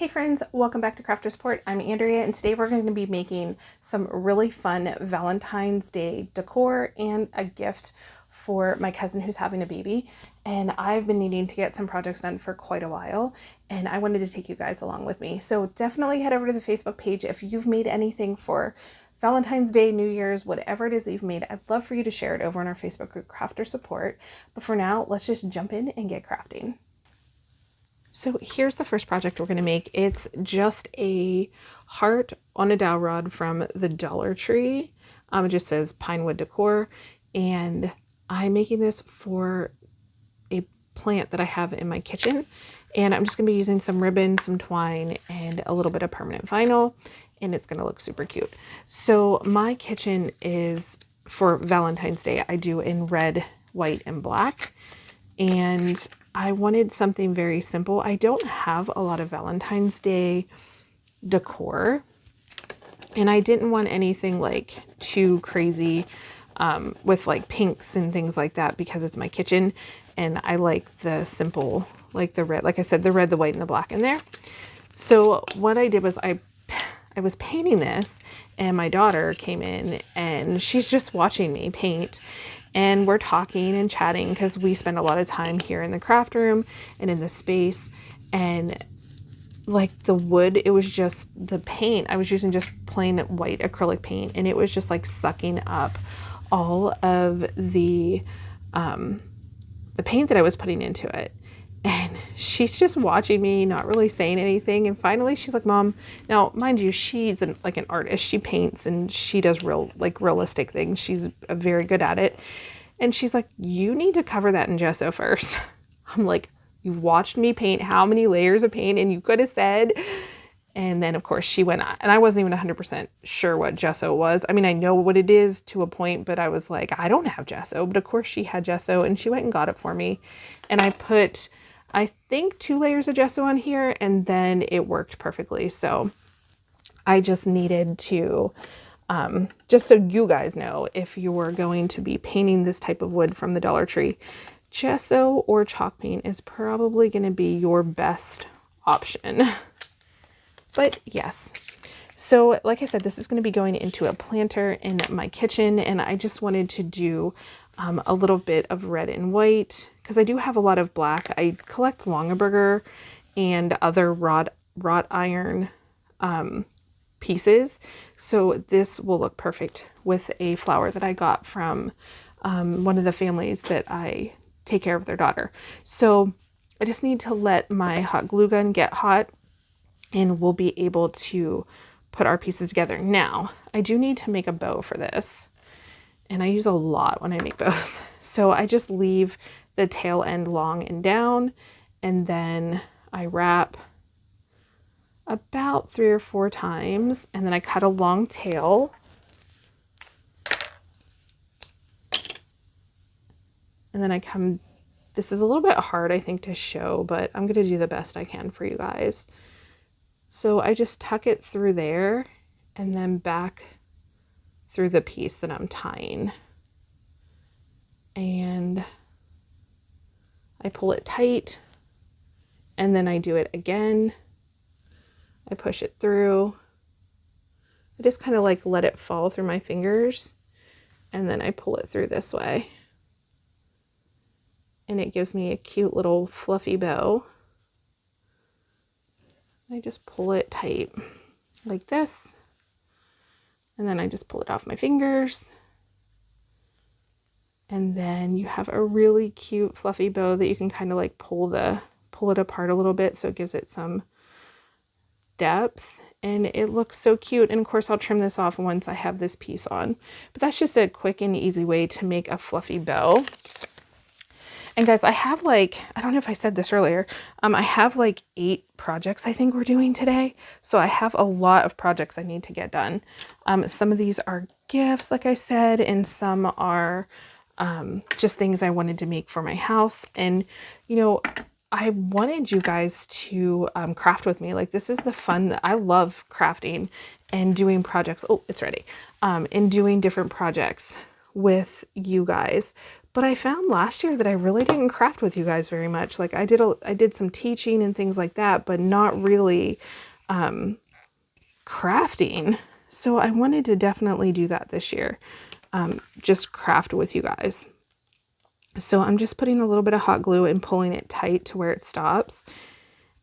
Hey friends, welcome back to Crafter Support. I'm Andrea, and today we're going to be making some really fun Valentine's Day decor and a gift for my cousin who's having a baby. And I've been needing to get some projects done for quite a while, and I wanted to take you guys along with me. So definitely head over to the Facebook page if you've made anything for Valentine's Day, New Year's, whatever it is that you've made. I'd love for you to share it over in our Facebook group, Crafter Support. But for now, let's just jump in and get crafting. So here's the first project we're going to make. It's just a heart on a dowel rod from the Dollar Tree. It just says Pinewood Decor, and I'm making this for a plant that I have in my kitchen, and I'm just going to be using some ribbon, some twine, and a little bit of permanent vinyl, and it's going to look super cute. So my kitchen is, for Valentine's Day, I do in red, white, and black, and I wanted something very simple. I don't have a lot of Valentine's Day decor, and I didn't want anything like too crazy with like pinks and things like that because it's my kitchen, and I like the simple, like the red, like I said, the red, the white, and the black in there. So what I did was I was painting this, and my daughter came in and she's just watching me paint. And we're talking and chatting because we spend a lot of time here in the craft room and in the space. And like the wood, it was just the paint. I was using just plain white acrylic paint, and it was just like sucking up all of the paint that I was putting into it. And she's just watching me, not really saying anything. And finally she's like, Mom, now mind you, she's like an artist. She paints and she does realistic things. She's very good at it. And she's like, you need to cover that in gesso first. I'm like, you've watched me paint how many layers of paint, and you could have said. And then of course she went on, and I wasn't even 100% sure what gesso was. I mean, I know what it is to a point, but I was like, I don't have gesso. But of course she had gesso, and she went and got it for me. And I put, I think, 2 layers of gesso on here, and then it worked perfectly. So I just needed to, just so you guys know, if you were going to be painting this type of wood from the Dollar Tree, gesso or chalk paint is probably going to be your best option. But yes, so like I said, this is going to be going into a planter in my kitchen, and I just wanted to do a little bit of red and white because I do have a lot of black. I collect Longaberger and other wrought iron pieces, so this will look perfect with a flower that I got from one of the families that I take care of their daughter. So I just need to let my hot glue gun get hot, and we'll be able to put our pieces together. Now, I do need to make a bow for this, and I use a lot when I make bows. So I just leave the tail end long and down, and then I wrap about 3 or 4 times, and then I cut a long tail. And then I come, this is a little bit hard, I think, to show, but I'm going to do the best I can for you guys. So I just tuck it through there and then back through the piece that I'm tying. And I pull it tight, and then I do it again. I push it through. I just kind of like let it fall through my fingers, and then I pull it through this way. And it gives me a cute little fluffy bow. I just pull it tight like this, and then I just pull it off my fingers, and then you have a really cute fluffy bow that you can kind of like pull it apart a little bit, so it gives it some depth, and it looks so cute. And of course I'll trim this off once I have this piece on, but that's just a quick and easy way to make a fluffy bow. And guys, I have like, I don't know if I said this earlier, I have like 8 projects I think we're doing today. So I have a lot of projects I need to get done. Some of these are gifts, like I said, and some are just things I wanted to make for my house. And, you know, I wanted you guys to craft with me. Like, this is the fun. I love crafting and doing projects. Oh, it's ready. And doing different projects with you guys. But I found last year that I really didn't craft with you guys very much. Like I did some teaching and things like that, but not really crafting. So I wanted to definitely do that this year. Just craft with you guys. So I'm just putting a little bit of hot glue and pulling it tight to where it stops.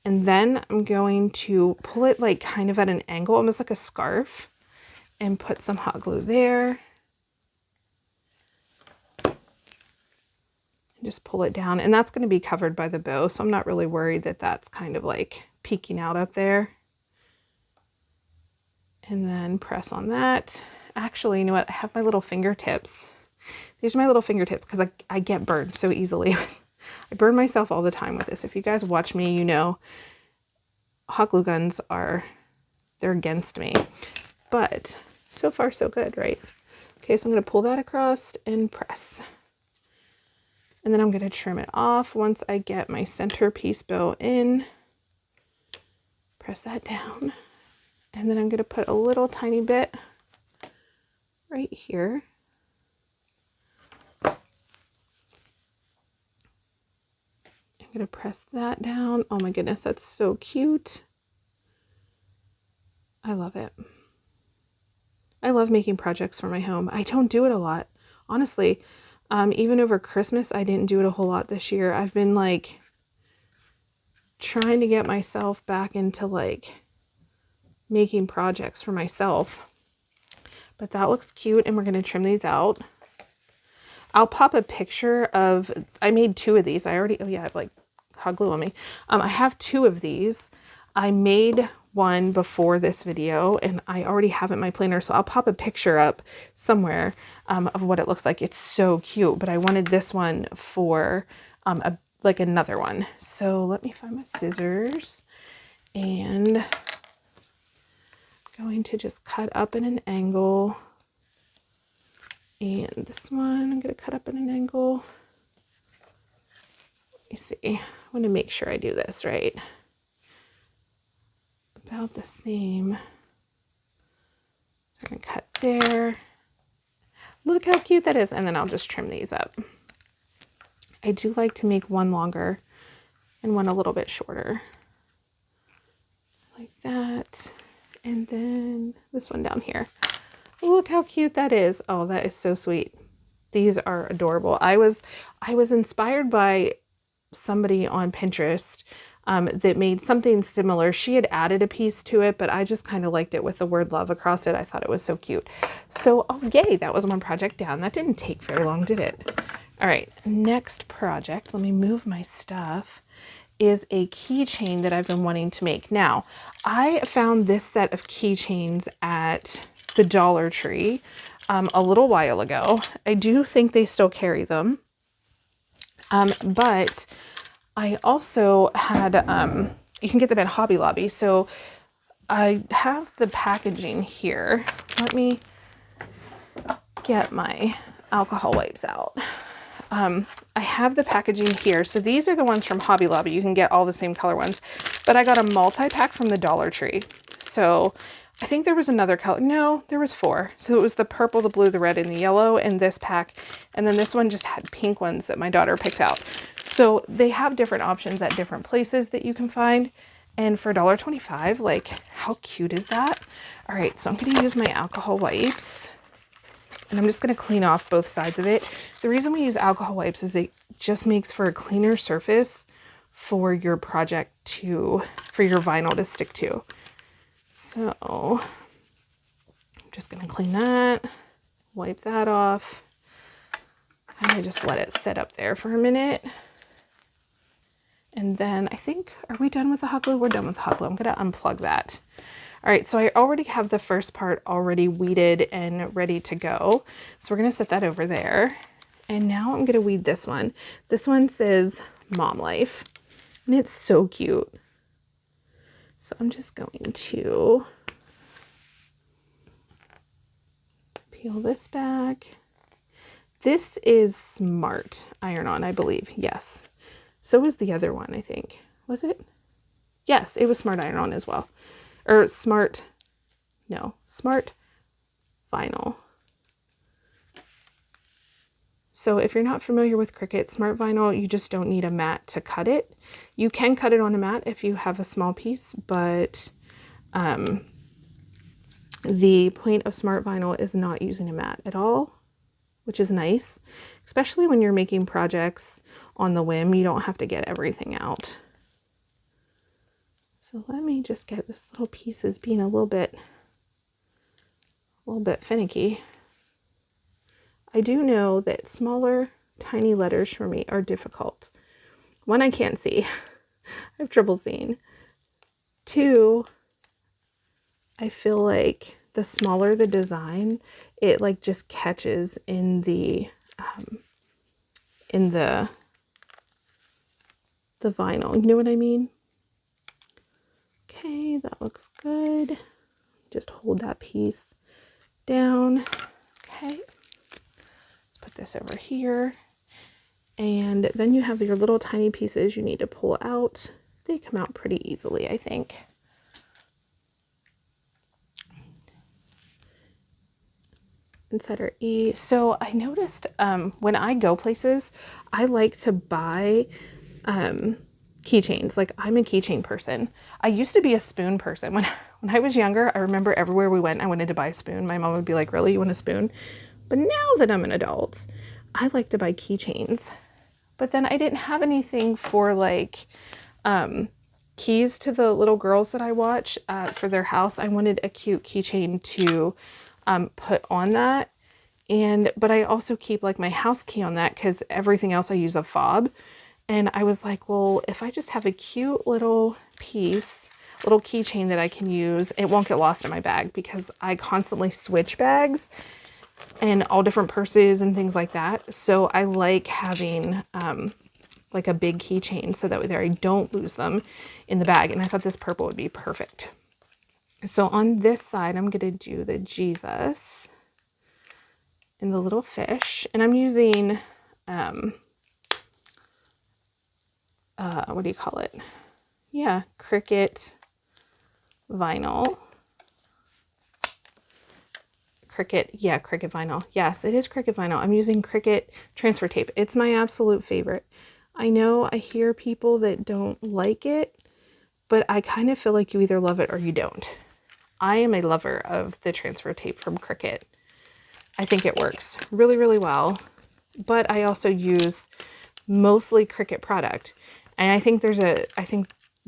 And then I'm going to pull it like kind of at an angle, almost like a scarf, and put some hot glue there. Just pull it down, and that's going to be covered by the bow, so I'm not really worried that that's kind of like peeking out up there. And then press on that. Actually, you know what? I have my little fingertips. These are my little fingertips because I get burned so easily. I burn myself all the time with this. If you guys watch me, you know hot glue guns they're against me. But so far so good, right? Okay, so I'm going to pull that across and press. And then I'm going to trim it off once I get my centerpiece bow in. Press that down. And then I'm going to put a little tiny bit right here. I'm going to press that down. Oh my goodness, that's so cute. I love it. I love making projects for my home. I don't do it a lot, honestly. Even over Christmas, I didn't do it a whole lot this year. I've been like trying to get myself back into like making projects for myself. But that looks cute, and we're going to trim these out. I'll pop a picture of, I made 2 of these. I already, oh yeah, I have like hot glue on me. I have 2 of these. I made one before this video, and I already have it in my planner, so I'll pop a picture up somewhere of what it looks like. It's so cute, but I wanted this one for like another one. So let me find my scissors, and I'm going to just cut up in an angle. And this one I'm going to cut up in an angle. Let me see. I want to make sure I do this right. About the same. So I'm going to cut there. Look how cute that is. And then I'll just trim these up. I do like to make one longer and one a little bit shorter. Like that. And then this one down here. Look how cute that is. Oh, that is so sweet. These are adorable. I was inspired by somebody on Pinterest that made something similar. She had added a piece to it, but I just kind of liked it with the word love across it. I thought it was so cute. So, oh yay, that was one project down. That didn't take very long, did it? All right, next project, let me move my stuff, is a keychain that I've been wanting to make. Now, I found this set of keychains at the Dollar Tree a little while ago. I do think they still carry them. But I also had, you can get them at Hobby Lobby. So I have the packaging here. Let me get my alcohol wipes out. I have the packaging here. So these are the ones from Hobby Lobby. You can get all the same color ones, but I got a multi-pack from the Dollar Tree. So I think there was another color. No, there was 4. So it was the purple, the blue, the red, and the yellow in this pack. And then this one just had pink ones that my daughter picked out. So they have different options at different places that you can find. And for $1.25, like how cute is that? All right, so I'm going to use my alcohol wipes. And I'm just going to clean off both sides of it. The reason we use alcohol wipes is it just makes for a cleaner surface for your project for your vinyl to stick to. So I'm just going to clean that, wipe that off. Kind of just let it sit up there for a minute. And then I think, are we done with the hot glue? We're done with the hot glue. I'm going to unplug that. All right, so I already have the first part already weeded and ready to go. So we're going to set that over there. And now I'm going to weed this one. This one says Momlife, and it's so cute. So I'm just going to peel this back. This is Smart Iron-On, I believe. Yes. So was the other one, I think. Was it? Yes, it was Smart Iron-On as well. Or Smart Vinyl. So if you're not familiar with Cricut Smart Vinyl, you just don't need a mat to cut it. You can cut it on a mat if you have a small piece, but the point of Smart Vinyl is not using a mat at all, which is nice, especially when you're making projects on the whim. You don't have to get everything out. So let me just get this little piece is being a little bit finicky. I do know that smaller, tiny letters for me are difficult. One, I can't see. I have trouble seeing. Two, I feel like the smaller the design, it like just catches in the vinyl. You know what I mean? Okay, that looks good. Just hold that piece down. Okay. Put this over here, and then you have your little tiny pieces you need to pull out. They come out pretty easily, I think. Insider E. So I noticed when I go places, I like to buy keychains. Like, I'm a keychain person. I used to be a spoon person. When I was younger, I remember everywhere we went, I wanted to buy a spoon. My mom would be like, really, you want a spoon? But now that I'm an adult, I like to buy keychains. But then I didn't have anything for like keys to the little girls that I watch for their house. I wanted a cute keychain to put on that. But I also keep like my house key on that because everything else I use a fob. And I was like, well, if I just have a cute little piece, little keychain that I can use, it won't get lost in my bag because I constantly switch bags and all different purses and things like that. So I like having like a big keychain so that way there I don't lose them in the bag. And I thought this purple would be perfect. So on this side, I'm going to do the Jesus and the little fish. And I'm using, what do you call it? Yeah, Cricut Vinyl. Cricut Vinyl. Yes, it is Cricut Vinyl. I'm using Cricut transfer tape. It's my absolute favorite. I know I hear people that don't like it, but I kind of feel like you either love it or you don't. I am a lover of the transfer tape from Cricut. I think it works really, really well, but I also use mostly Cricut product. And I think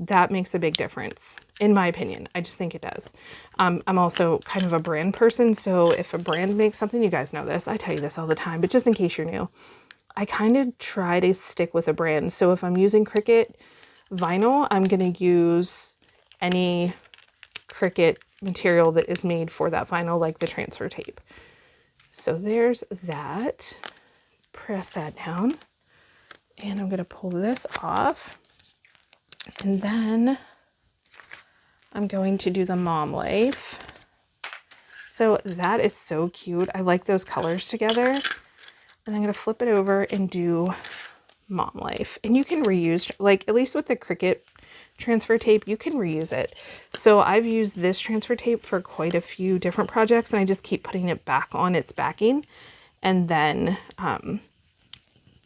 that makes a big difference, in my opinion. I just think it does. I'm also kind of a brand person, so if a brand makes something, you guys know this, I tell you this all the time, but just in case you're new, I kind of try to stick with a brand. So if I'm using Cricut Vinyl, I'm going to use any Cricut material that is made for that vinyl, like the transfer tape. So there's that. Press that down. And I'm going to pull this off. And then I'm going to do the Momlife. So that is so cute. I like those colors together. And I'm going to flip it over and do Momlife. And you can reuse, like at least with the Cricut transfer tape, you can reuse it. So I've used this transfer tape for quite a few different projects, and I just keep putting it back on its backing. And then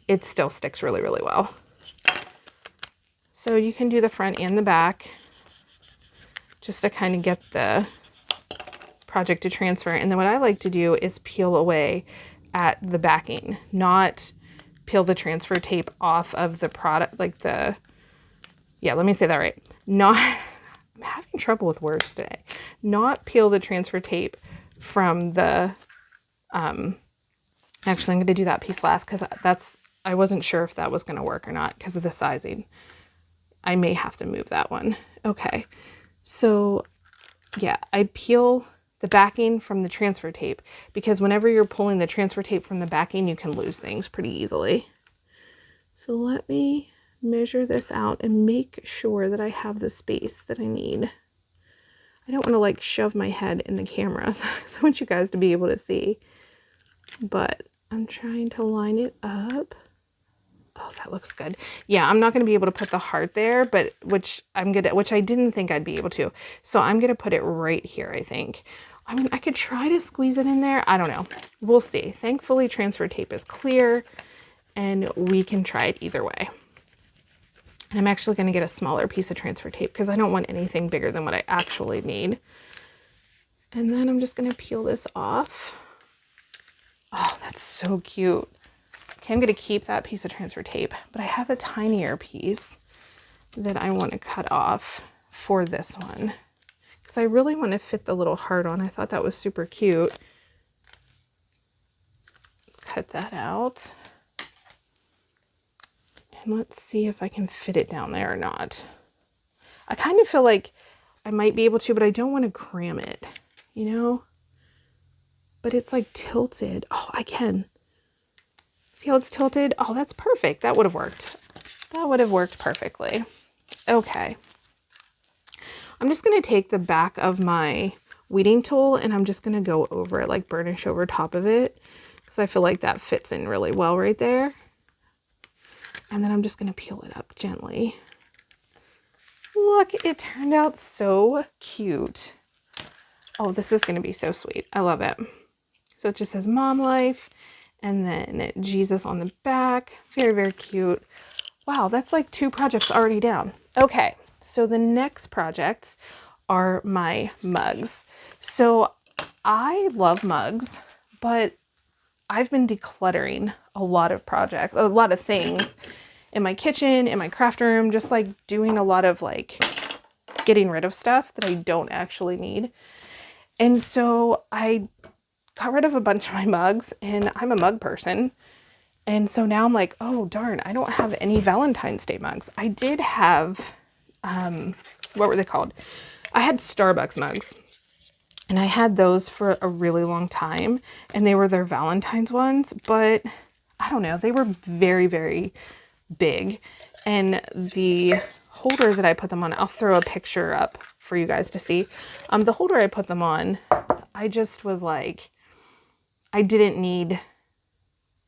it still sticks really, really well. So you can do the front and the back just to kind of get the project to transfer. And then what I like to do is peel away at the backing, not peel the transfer tape off of the product, like the, yeah, let me say that right. Not, I'm having trouble with words today. Not peel the transfer tape from the, actually I'm going to do that piece last because I wasn't sure if that was going to work or not because of the sizing. I may have to move that one. Okay. So yeah, I peel the backing from the transfer tape because whenever you're pulling the transfer tape from the backing, you can lose things pretty easily. So let me measure this out and make sure that I have the space that I need. I don't want to like shove my head in the camera, so I want you guys to be able to see, but I'm trying to line it up. Oh, that looks good. Yeah, I'm not going to be able to put the heart there, but which I didn't think I'd be able to. So I'm going to put it right here, I think, I mean, I could try to squeeze it in there. I don't know. We'll see. Thankfully, transfer tape is clear and we can try it either way. And I'm actually going to get a smaller piece of transfer tape because I don't want anything bigger than what I actually need. And then I'm just going to peel this off. Oh, that's so cute. Okay, I'm going to keep that piece of transfer tape, but I have a tinier piece that I want to cut off for this one because I really want to fit the little heart on. I thought that was super cute. Let's cut that out. And let's see if I can fit it down there or not. I kind of feel like I might be able to, but I don't want to cram it, you know? But it's like tilted. Oh, I can. See how it's tilted? Oh, that's perfect. That would have worked. That would have worked perfectly. Okay. I'm just going to take the back of my weeding tool and I'm just going to go over it, like burnish over top of it, because I feel like that fits in really well right there. And then I'm just going to peel it up gently. Look, it turned out so cute. Oh, this is going to be so sweet. I love it. So it just says Momlife and then Jesus on the back. Very, very cute. Wow, that's like 2 projects already down. Okay, so the next projects are my mugs. So I love mugs, but I've been decluttering a lot of projects, a lot of things in my kitchen, in my craft room, just like doing a lot of like getting rid of stuff that I don't actually need. And so I got rid of a bunch of my mugs and I'm a mug person. And so now I'm like, oh darn, I don't have any Valentine's Day mugs. I did have, what were they called? I had Starbucks mugs. And I had those for a really long time and they were their Valentine's ones, but I don't know, they were very, very big. And the holder that I put them on, I'll throw a picture up for you guys to see. The holder I put them on, I just was like, I didn't need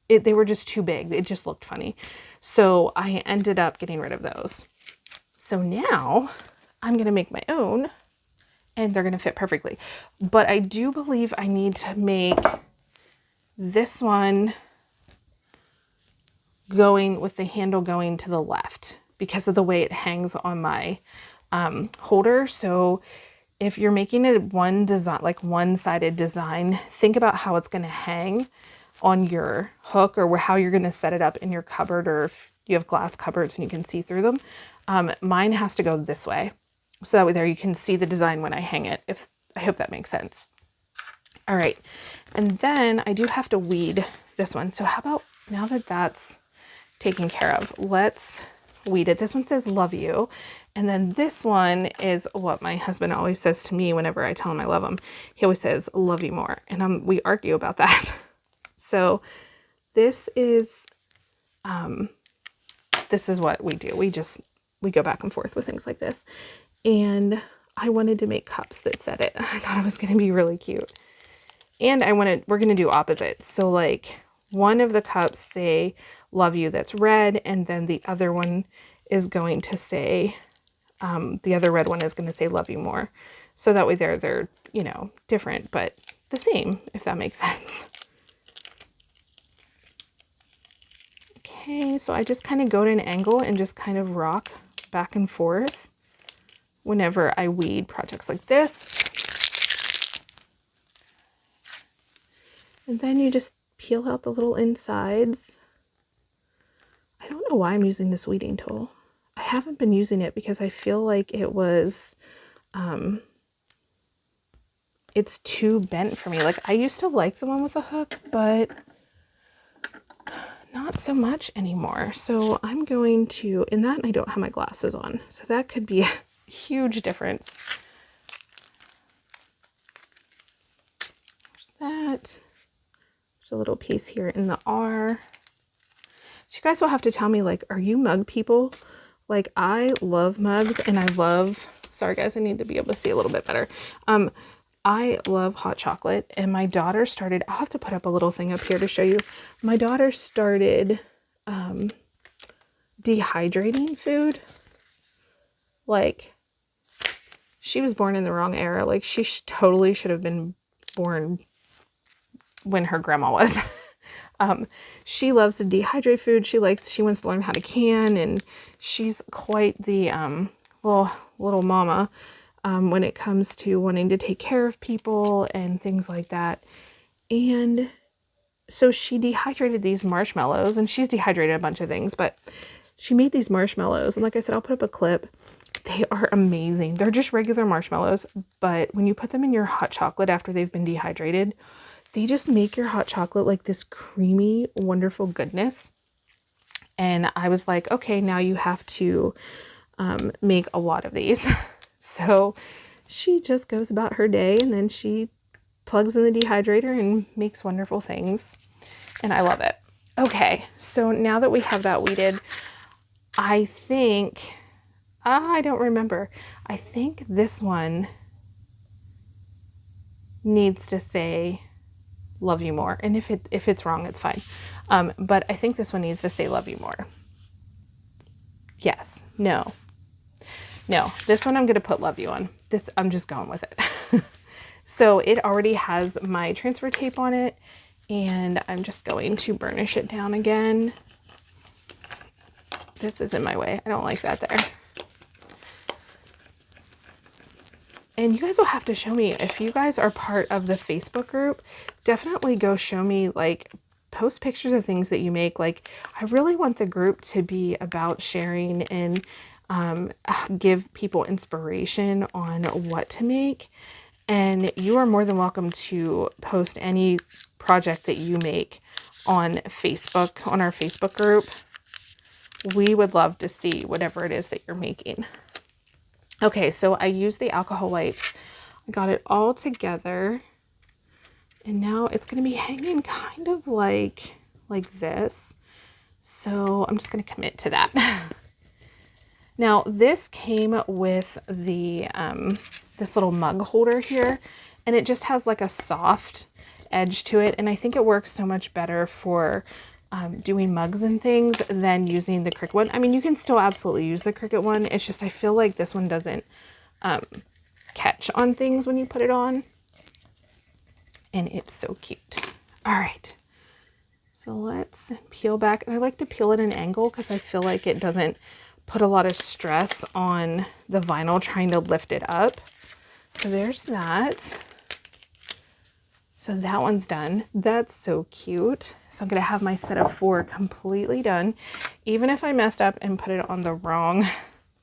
it. They were just too big. It just looked funny. So I ended up getting rid of those. So now I'm going to make my own. And they're going to fit perfectly. But I do believe I need to make this one going with the handle going to the left because of the way it hangs on my holder. So if you're making it one design, like one-sided design, think about how it's going to hang on your hook or how you're going to set it up in your cupboard, or if you have glass cupboards and you can see through them. Mine has to go this way. So that way there you can see the design when I hang it. I hope that makes sense. All right. And then I do have to weed this one. So how about now that that's taken care of, let's weed it. This one says love you. And then this one is what my husband always says to me whenever I tell him I love him. He always says, love you more. And we argue about that. So this is what we do. We go back and forth with things like this. And I wanted to make cups that said it. I thought it was going to be really cute. And we're going to do opposites. So like one of the cups say love you, that's red. And then the other one is going to say, the other red one is going to say love you more. So that way they're, you know, different, but the same, if that makes sense. Okay. So I just kind of go to an angle and just kind of rock back and forth whenever I weed projects like this. And then you just peel out the little insides. I don't know why I'm using this weeding tool. I haven't been using it because I feel like it was, it's too bent for me. Like I used to like the one with the hook, but not so much anymore. So I'm going to, in that I don't have my glasses on. So that could be huge difference. There's that. There's a little piece here in the R. So you guys will have to tell me, like, are you mug people? Like, I love mugs and I love, sorry guys, I need to be able to see a little bit better. I love hot chocolate, and my daughter started, I'll have to put up a little thing up here to show you. My daughter started dehydrating food. Like, she was born in the wrong era. Like, she totally should have been born when her grandma was. She loves to dehydrate food. She wants to learn how to can, and she's quite the little mama when it comes to wanting to take care of people and things like that. And so she dehydrated these marshmallows, and she's dehydrated a bunch of things, but she made these marshmallows. And like I said, I'll put up a clip. They are amazing. They're just regular marshmallows, but when you put them in your hot chocolate after they've been dehydrated, they just make your hot chocolate like this creamy, wonderful goodness. And I was like, okay, now you have to make a lot of these. So she just goes about her day, and then she plugs in the dehydrator and makes wonderful things. And I love it. Okay, so now that we have that weeded, I think, I don't remember. I think this one needs to say love you more. And if it's wrong, it's fine. But I think this one needs to say love you more. Yes. No, this one I'm going to put love you on. This, I'm just going with it. So it already has my transfer tape on it, and I'm just going to burnish it down again. This is in my way. I don't like that there. And you guys will have to show me, if you guys are part of the Facebook group, definitely go show me, like, post pictures of things that you make. Like, I really want the group to be about sharing and give people inspiration on what to make. And you are more than welcome to post any project that you make on Facebook, on our Facebook group. We would love to see whatever it is that you're making. Okay, so I used the alcohol wipes. I got it all together. And now it's going to be hanging kind of like this. So I'm just going to commit to that. Now, this came with the this little mug holder here, and it just has like a soft edge to it, and I think it works so much better for doing mugs and things than using the Cricut one. I mean, you can still absolutely use the Cricut one. It's just I feel like this one doesn't catch on things when you put it on, and it's so cute. All right, so let's peel back, and I like to peel at an angle because I feel like it doesn't put a lot of stress on the vinyl trying to lift it up. So there's that. So that one's done. That's so cute. So I'm going to have my set of 4 completely done. Even if I messed up and put it on the wrong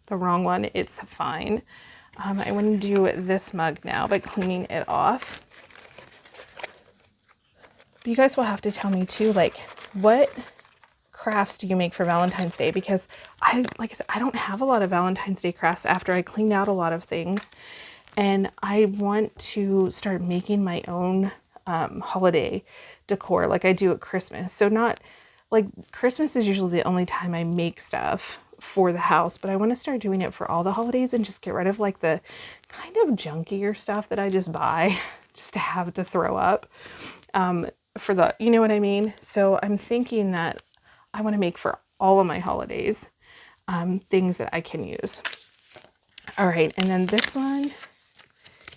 one, it's fine. I want to do this mug now by cleaning it off. But you guys will have to tell me too, like, what crafts do you make for Valentine's Day? Because like I said, I don't have a lot of Valentine's Day crafts after I cleaned out a lot of things. And I want to start making my own holiday decor like I do at Christmas. So not like Christmas is usually the only time I make stuff for the house, but I want to start doing it for all the holidays and just get rid of like the kind of junkier stuff that I just buy just to have to throw up for the, you know what I mean? So I'm thinking that I want to make for all of my holidays things that I can use. All right, and then this one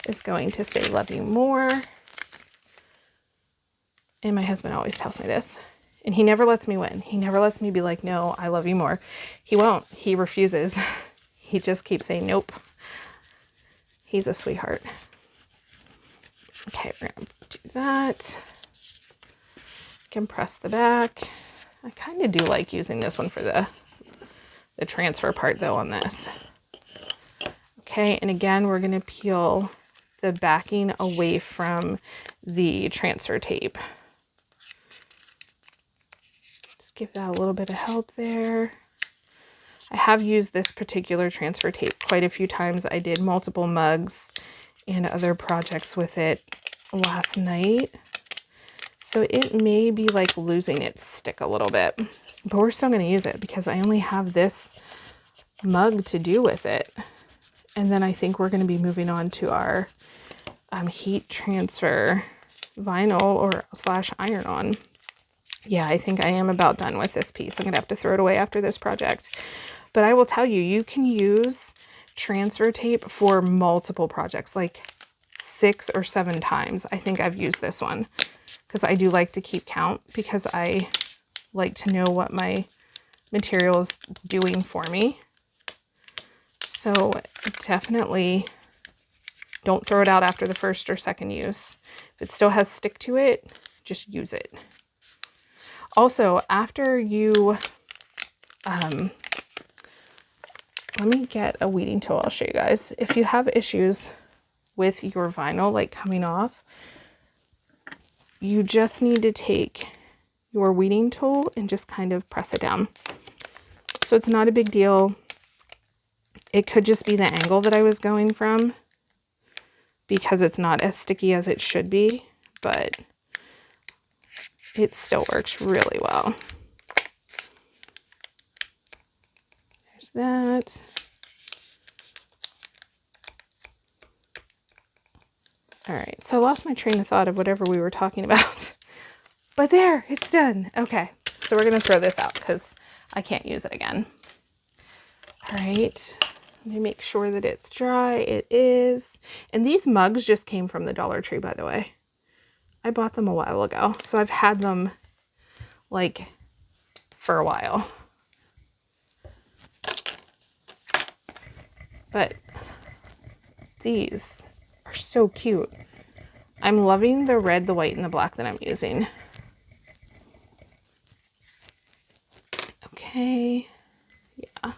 is going to say love you more. And my husband always tells me this, and he never lets me win. He never lets me be like, no, I love you more. He won't. He refuses. He just keeps saying nope. He's a sweetheart. Okay, we're going to do that. Compress the back. I kind of do like using this one for the transfer part though on this. Okay, and again, we're going to peel the backing away from the transfer tape. Just give that a little bit of help there. I have used this particular transfer tape quite a few times. I did multiple mugs and other projects with it last night. So it may be like losing its stick a little bit, but we're still going to use it because I only have this mug to do with it. And then I think we're going to be moving on to our heat transfer vinyl or / iron-on. Yeah, I think I am about done with this piece. I'm going to have to throw it away after this project. But I will tell you, you can use transfer tape for multiple projects. Like 6 or 7 times. I think I've used this one because I do like to keep count because I like to know what my material is doing for me. So definitely don't throw it out after the first or second use. If it still has stick to it, just use it. Also, after you, let me get a weeding tool, I'll show you guys. If you have issues with your vinyl like coming off, you just need to take your weeding tool and just kind of press it down. So it's not a big deal. It could just be the angle that I was going from because it's not as sticky as it should be, but it still works really well. There's that. All right, so I lost my train of thought of whatever we were talking about, but there, it's done. Okay, so we're gonna throw this out because I can't use it again. All right, let me make sure that it's dry. It is. And these mugs just came from the Dollar Tree, by the way. I bought them a while ago, so I've had them like for a while. But these are so cute. I'm loving the red, the white, and the black that I'm using. Okay. Yeah.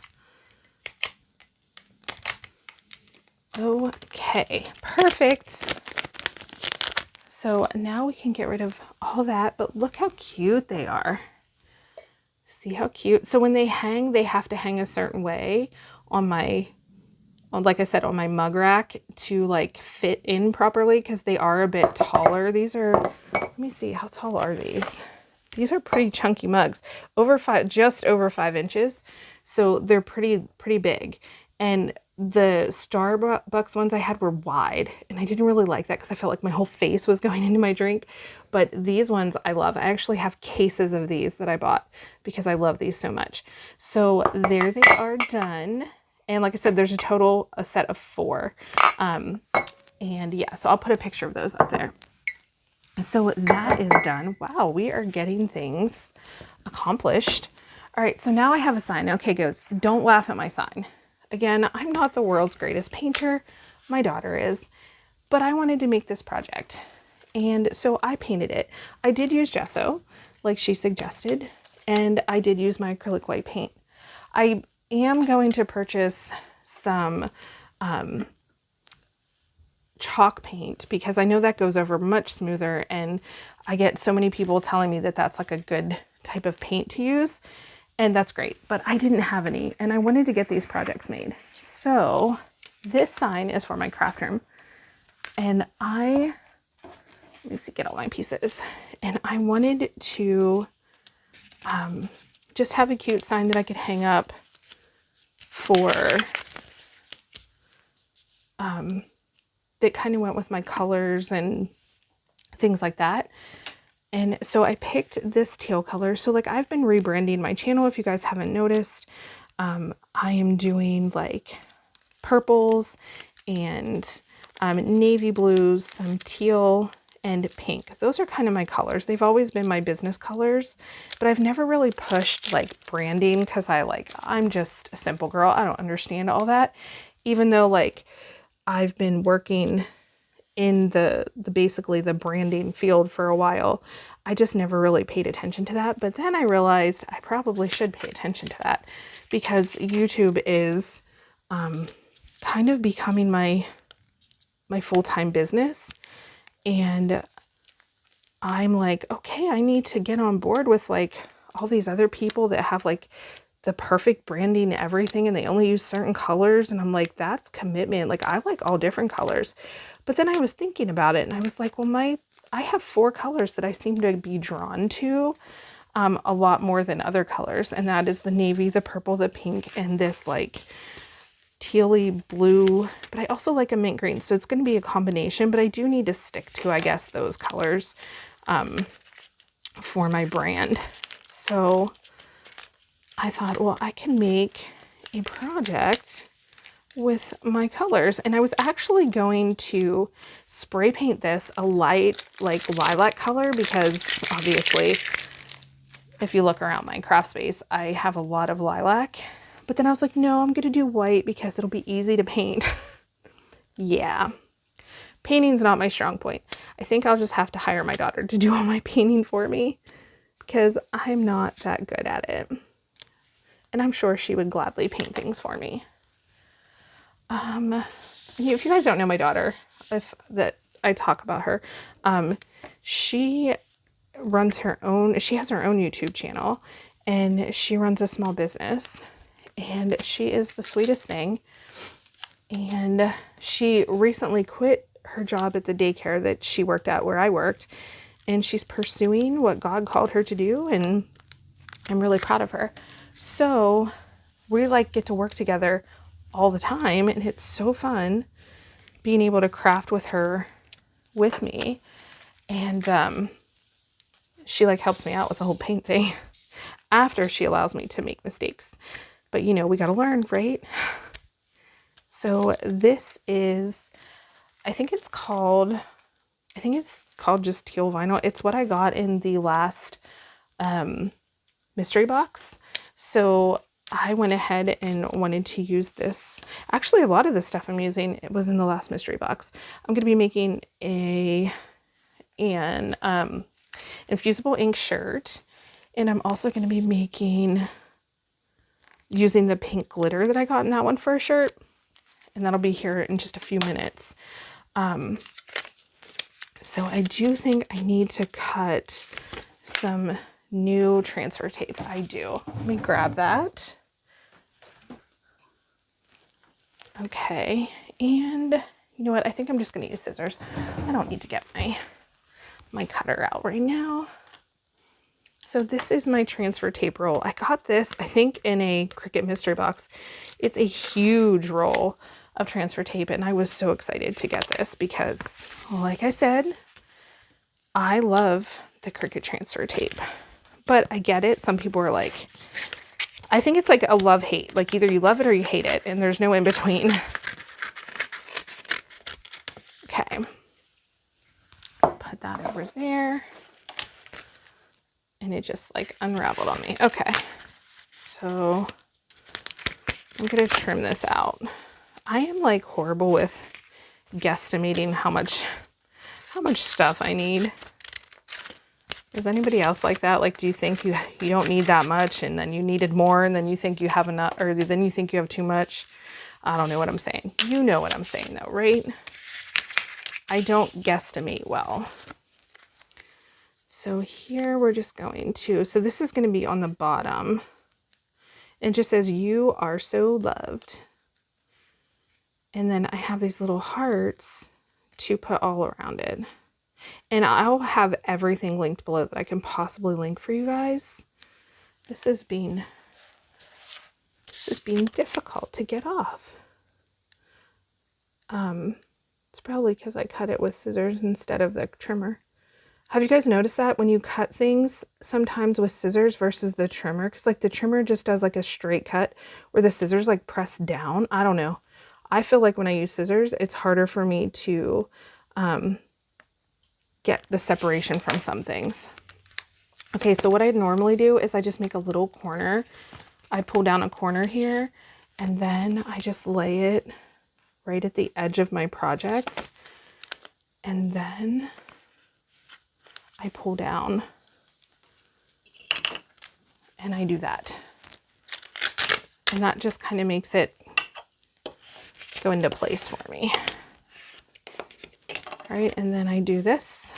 Okay. Perfect. So now we can get rid of all that, but look how cute they are. See how cute? So when they hang, they have to hang a certain way on my, like I said, on my mug rack to like fit in properly because they are a bit taller. These are, let me see, how tall are these? These are pretty chunky mugs, just over 5 inches. So they're pretty big. And the Starbucks ones I had were wide, and I didn't really like that because I felt like my whole face was going into my drink. But these ones I love. I actually have cases of these that I bought because I love these so much. So there they are done. And like I said, there's a set of 4. And yeah, so I'll put a picture of those up there. So that is done. Wow, we are getting things accomplished. All right, so now I have a sign. Okay, guys, don't laugh at my sign. Again, I'm not the world's greatest painter. My daughter is, but I wanted to make this project. And so I painted it. I did use gesso, like she suggested, and I did use my acrylic white paint. I am going to purchase some chalk paint because I know that goes over much smoother, and I get so many people telling me that that's like a good type of paint to use. And that's great, but I didn't have any, and I wanted to get these projects made. So this sign is for my craft room, and let me see, get all my pieces. And I wanted to just have a cute sign that I could hang up for, that kind of went with my colors and things like that. And so I picked this teal color. So like I've been rebranding my channel. If you guys haven't noticed, I am doing like purples and navy blues, some teal and pink. Those are kind of my colors. They've always been my business colors, but I've never really pushed like branding because I'm just a simple girl. I don't understand all that. Even though like I've been working in basically the branding field for a while, I just never really paid attention to that. But then I realized I probably should pay attention to that because YouTube is kind of becoming my full-time business. And I'm like, okay, I need to get on board with like all these other people that have like the perfect branding, everything, and they only use certain colors. And I'm like, that's commitment. Like I like all different colors. But then I was thinking about it and I was like, well, I have 4 colors that I seem to be drawn to a lot more than other colors. And that is the navy, the purple, the pink, and this like tealy blue, but I also like a mint green. So it's going to be a combination, but I do need to stick to, I guess, those colors for my brand. So I thought, well, I can make a project with my colors. And I was actually going to spray paint this a light like lilac color because obviously if you look around my craft space, I have a lot of lilac. But then I was like, no, I'm going to do white because it'll be easy to paint. Yeah. Painting's not my strong point. I think I'll just have to hire my daughter to do all my painting for me because I'm not that good at it. And I'm sure she would gladly paint things for me. If you guys don't know my daughter, I talk about her, she runs her own, she has her own YouTube channel and she runs a small business and she is the sweetest thing. And she recently quit her job at the daycare that she worked at where I worked, and she's pursuing what God called her to do, and I'm really proud of her. So we like get to work together all the time, and it's so fun being able to craft with her with me. And she like helps me out with the whole paint thing after she allows me to make mistakes. But you know, we got to learn, right? So this is, I think it's called just teal vinyl. It's what I got in the last mystery box. So I went ahead and wanted to use this. Actually, a lot of the stuff I'm using, it was in the last mystery box. I'm going to be making an infusible ink shirt. And I'm also going to be using the pink glitter that I got in that one for a shirt. And that'll be here in just a few minutes. So I do think I need to cut some new transfer tape. I do. Let me grab that. Okay. And you know what? I think I'm just going to use scissors. I don't need to get my cutter out right now. So this is my transfer tape roll. I got this, I think, in a Cricut mystery box. It's a huge roll of transfer tape, and I was so excited to get this because, like I said, I love the Cricut transfer tape. But I get it. Some people are like, I think it's like a love-hate. Like either you love it or you hate it, and there's no in between. Okay. Let's put that over there. And it just like unraveled on me. Okay. So I'm going to trim this out. I am like horrible with guesstimating how much stuff I need. Is anybody else like that? Like, do you think you don't need that much and then you needed more and then you think you have enough, or then you think you have too much? I don't know what I'm saying. You know what I'm saying though, right? I don't guesstimate well. So here we're just going to, so this is going to be on the bottom. It just says, "You are so loved." And then I have these little hearts to put all around it. And I'll have everything linked below that I can possibly link for you guys. This is being difficult to get off. It's probably because I cut it with scissors instead of the trimmer. Have you guys noticed that when you cut things sometimes with scissors versus the trimmer? Because like the trimmer just does like a straight cut where the scissors like press down. I don't know. I feel like when I use scissors, it's harder for me to get the separation from some things. Okay, so what I normally do is I just make a little corner. I pull down a corner here and then I just lay it right at the edge of my project. And then I pull down and I do that. And that just kind of makes it go into place for me. All right, and then I do this.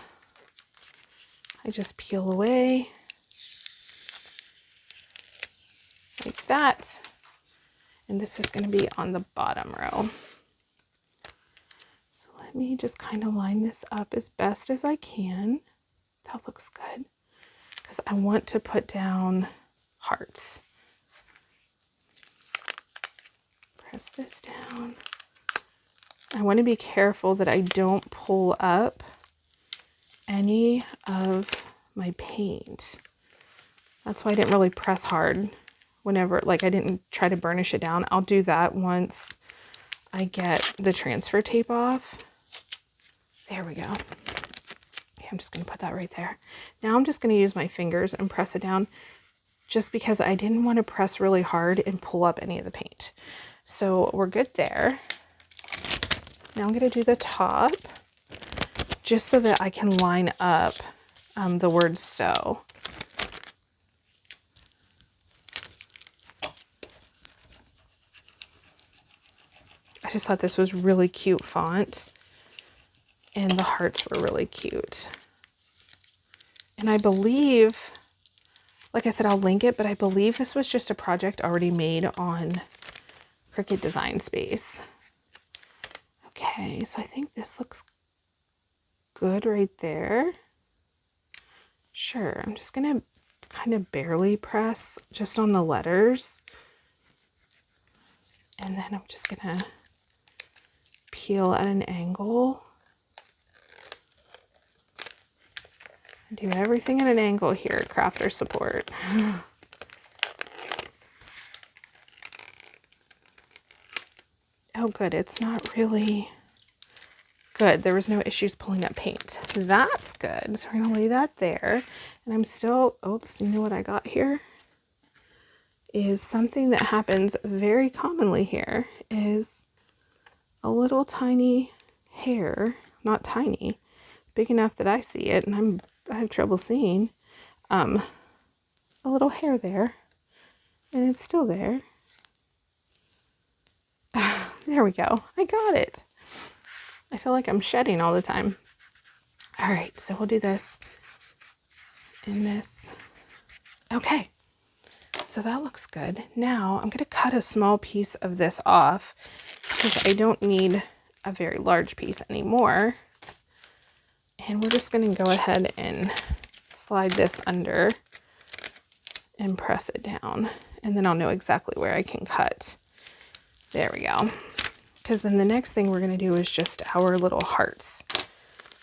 I just peel away like that. And this is going to be on the bottom row. So let me just kind of line this up as best as I can. That looks good because I want to put down hearts. Press this down. I want to be careful that I don't pull up any of my paint. That's why I didn't really press hard whenever, like I didn't try to burnish it down. I'll do that once I get the transfer tape off. There we go. Okay, I'm just going to put that right there. Now I'm just going to use my fingers and press it down, just because I didn't want to press really hard and pull up any of the paint. So we're good there. Now I'm going to do the top, just so that I can line up the word sew. I just thought this was really cute font, and the hearts were really cute. And I believe, like I said, I'll link it, but I believe this was just a project already made on Cricut Design Space. Okay, so I think this looks good right there. Sure, I'm just gonna kind of barely press just on the letters. And then I'm just gonna peel at an angle. Do everything at an angle here, crafter support. Oh good, it's not really good. There was no issues pulling up paint. That's good. So we're gonna lay that there. And I'm still, oops, you know what I got here? Is something that happens very commonly here is a little tiny hair, not tiny, big enough that I see it, and I have trouble seeing, a little hair there, and it's still there. There we go. I got it. I feel like I'm shedding all the time. All right, so we'll do this and this. Okay, so that looks good. Now I'm going to cut a small piece of this off because I don't need a very large piece anymore. And we're just going to go ahead and slide this under and press it down. And then I'll know exactly where I can cut. There we go. Because then the next thing we're going to do is just our little hearts.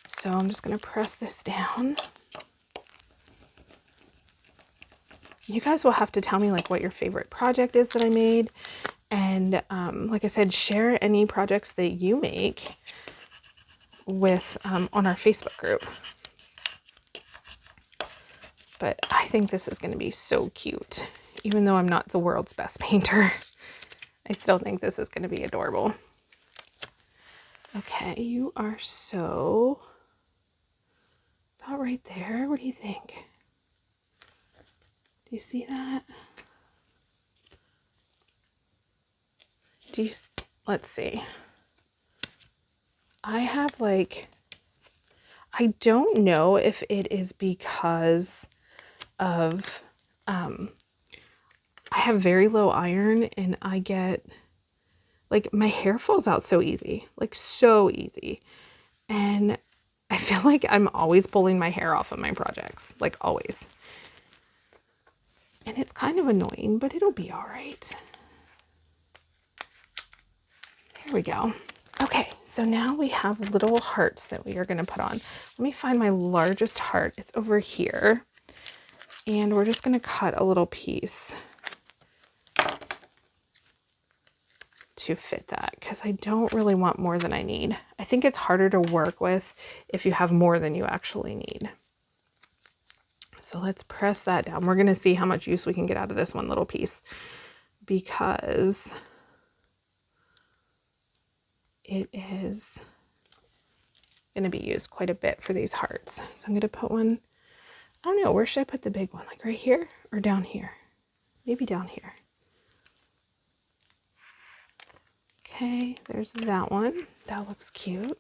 So I'm just going to press this down. You guys will have to tell me like what your favorite project is that I made. And like I said, share any projects that you make with on our Facebook group. But I think this is going to be so cute. Even though I'm not the world's best painter, I still think this is going to be adorable. Okay, you are so about right there. What do you think? Do you see that? Let's see. I have like, I don't know if it is because of, I have very low iron and I get, like my hair falls out so easy, like so easy. And I feel like I'm always pulling my hair off of my projects, like always. And it's kind of annoying, but it'll be all right. There we go. Okay, so now we have little hearts that we are going to put on. Let me find my largest heart. It's over here. And we're just going to cut a little piece to fit that because I don't really want more than I need. I think it's harder to work with if you have more than you actually need. So let's press that down. We're going to see how much use we can get out of this one little piece because it is going to be used quite a bit for these hearts. So I'm going to put one, I don't know, where should I put the big one? Like right here or down here? Maybe down here. Okay, there's that one. That looks cute.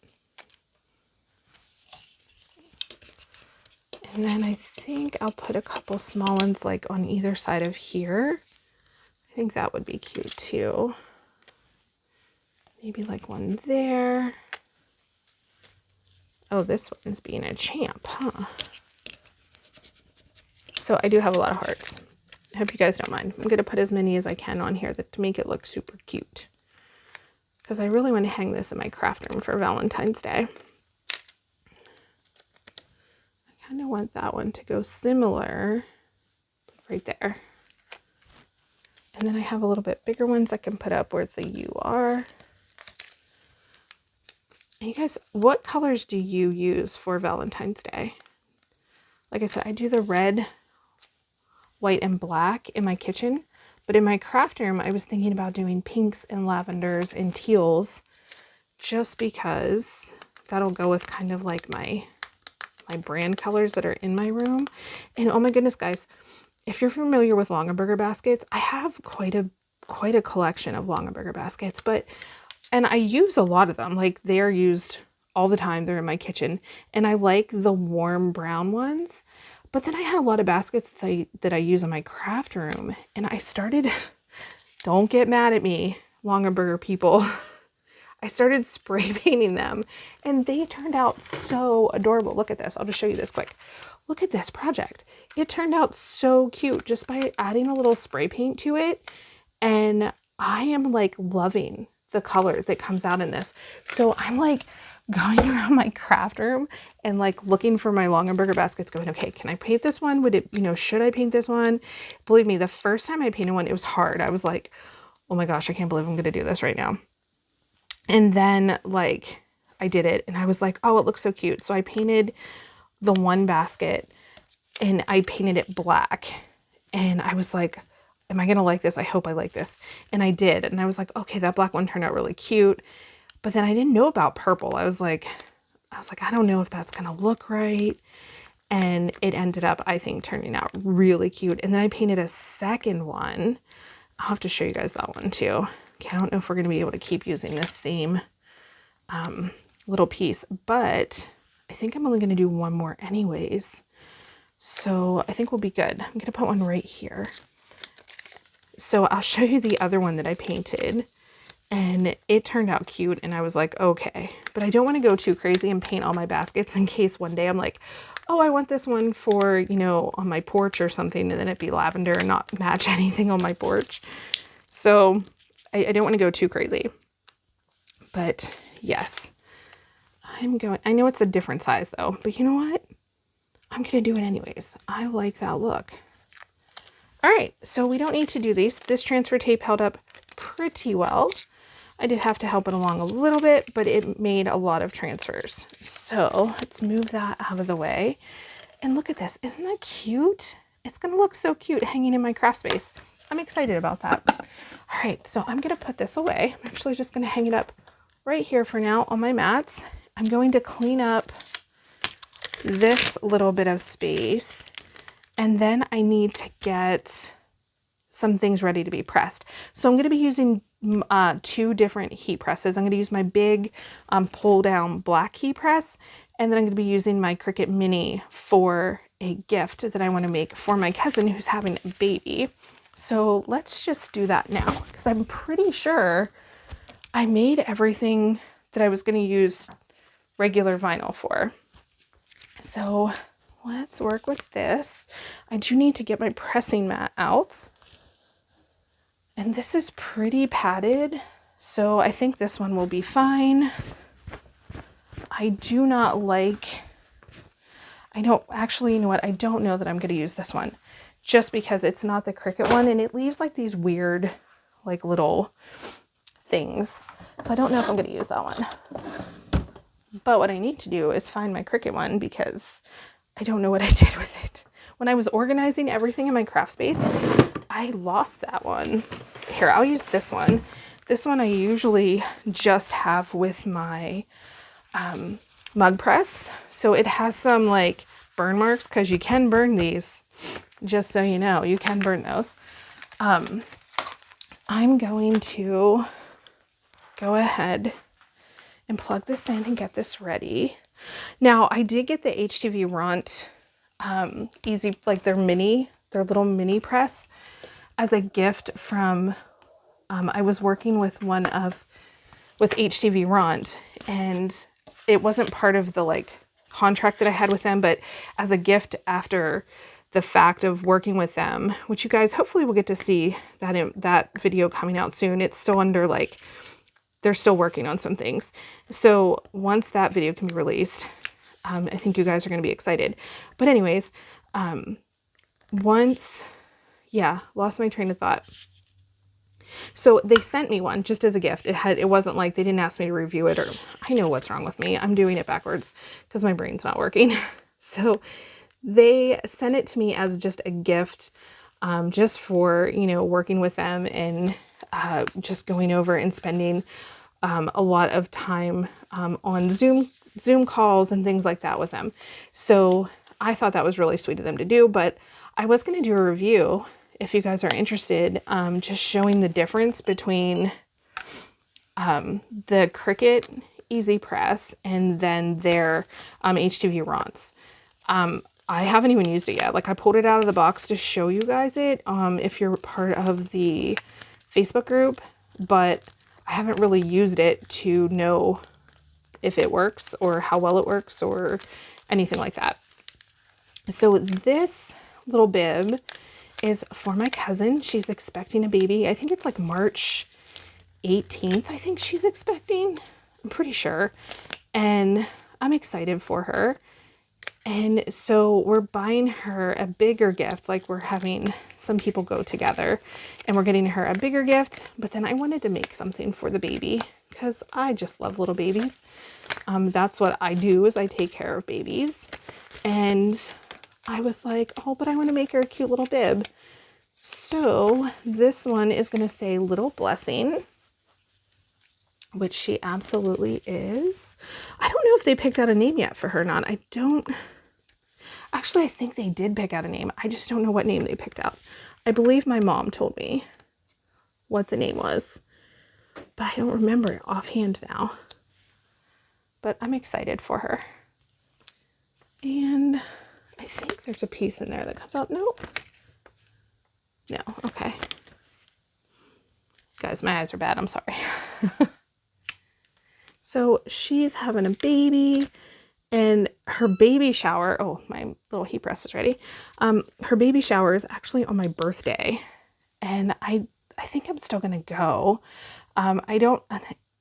And then I think I'll put a couple small ones like on either side of here. I think that would be cute too. Maybe like one there. Oh, this one's being a champ, huh? So I do have a lot of hearts. I hope you guys don't mind. I'm going to put as many as I can on here to make it look super cute. Because I really want to hang this in my craft room for Valentine's Day. I kind of want that one to go similar right there. And then I have a little bit bigger ones I can put up where the U are. And you guys, what colors do you use for Valentine's Day? Like I said, I do the red, white, and black in my kitchen. But in my craft room, I was thinking about doing pinks and lavenders and teals just because that'll go with kind of like my brand colors that are in my room. And oh my goodness, guys, if you're familiar with Longaberger baskets, I have quite a collection of Longaberger baskets, and I use a lot of them. Like, they are used all the time. They're in my kitchen, and I like the warm brown ones. But then I had a lot of baskets that I use in my craft room, and I started, don't get mad at me, Longaberger people, I started spray painting them, and they turned out so adorable. Look at this. I'll just show you this quick. Look at this project. It turned out so cute just by adding a little spray paint to it, and I am like loving the color that comes out in this. So I'm like going around my craft room and like looking for my Longaberger baskets going, okay, can I paint this one? Would it, should I paint this one? Believe me, the first time I painted one, it was hard. I was like, oh my gosh, I can't believe I'm going to do this right now. And then like I did it and I was like, oh, it looks so cute. So I painted the one basket and I painted it black, and I was like, am I going to like this? I hope I like this. And I did. And I was like, okay, that black one turned out really cute. But then I didn't know about purple. I was like, I don't know if that's going to look right. And it ended up, I think, turning out really cute. And then I painted a second one. I'll have to show you guys that one too. Okay, I don't know if we're going to be able to keep using this same little piece, but I think I'm only going to do one more anyways. So I think we'll be good. I'm going to put one right here. So I'll show you the other one that I painted, and it turned out cute, and I was like, okay, but I don't want to go too crazy and paint all my baskets in case one day I'm like, oh, I want this one for, on my porch or something, and then it'd be lavender and not match anything on my porch. So I don't want to go too crazy, but yes, I know it's a different size though, but you know what? I'm going to do it anyways. I like that look. All right, so we don't need to do these. This transfer tape held up pretty well. I did have to help it along a little bit, but it made a lot of transfers. So let's move that out of the way. And look at this. Isn't that cute? It's going to look so cute hanging in my craft space. I'm excited about that. All right, so I'm going to put this away. I'm actually just going to hang it up right here for now on my mats. I'm going to clean up this little bit of space, and then I need to get some things ready to be pressed. So I'm going to be using two different heat presses. I'm going to use my big pull down black heat press, and then I'm going to be using my Cricut Mini for a gift that I want to make for my cousin who's having a baby. So let's just do that now, because I'm pretty sure I made everything that I was going to use regular vinyl for. So let's work with this. I do need to get my pressing mat out. And this is pretty padded, so I think this one will be fine. I do not like, I don't know that I'm going to use this one just because it's not the Cricut one, and it leaves like these weird like little things. So I don't know if I'm going to use that one. But what I need to do is find my Cricut one because I don't know what I did with it. When I was organizing everything in my craft space, I lost that one. Here, I'll use this one. This one I usually just have with my mug press. So it has some like burn marks because you can burn these. Just so you know, you can burn those. I'm going to go ahead and plug this in and get this ready. Now, I did get the HTV Ront easy, like their little mini press as a gift from, I was working with with HTV Ront, and it wasn't part of the like contract that I had with them, but as a gift after the fact of working with them, which you guys hopefully will get to see that in that video coming out soon. It's still under like, they're still working on some things. So once that video can be released, I think you guys are going to be excited. But anyways, lost my train of thought. So they sent me one just as a gift. It wasn't like they didn't ask me to review it, or I know what's wrong with me. I'm doing it backwards because my brain's not working. So they sent it to me as just a gift, just for, you know, working with them and just going over and spending a lot of time on Zoom calls and things like that with them. So I thought that was really sweet of them to do, but I was going to do a review if you guys are interested, just showing the difference between the Cricut Easy Press and then their HTV Ronce. I haven't even used it yet. Like, I pulled it out of the box to show you guys it if you're part of the Facebook group, but I haven't really used it to know if it works or how well it works or anything like that. So this little bib is for my cousin. She's expecting a baby. I think it's like March 18th, I think she's expecting. I'm pretty sure. And I'm excited for her. And so we're buying her a bigger gift. Like, we're having some people go together and we're getting her a bigger gift. But then I wanted to make something for the baby because I just love little babies. That's what I do, is I take care of babies. And I was like, oh, but I want to make her a cute little bib. So this one is going to say Little Blessing, which she absolutely is. I don't know if they picked out a name yet for her or not. Actually, I think they did pick out a name. I just don't know what name they picked out. I believe my mom told me what the name was, but I don't remember it offhand now. But I'm excited for her. And I think there's a piece in there that comes out. No. No. Okay. Guys, my eyes are bad. I'm sorry. So she's having a baby, and her baby shower. Oh, my little heat press is ready. Her baby shower is actually on my birthday, and I think I'm still gonna go.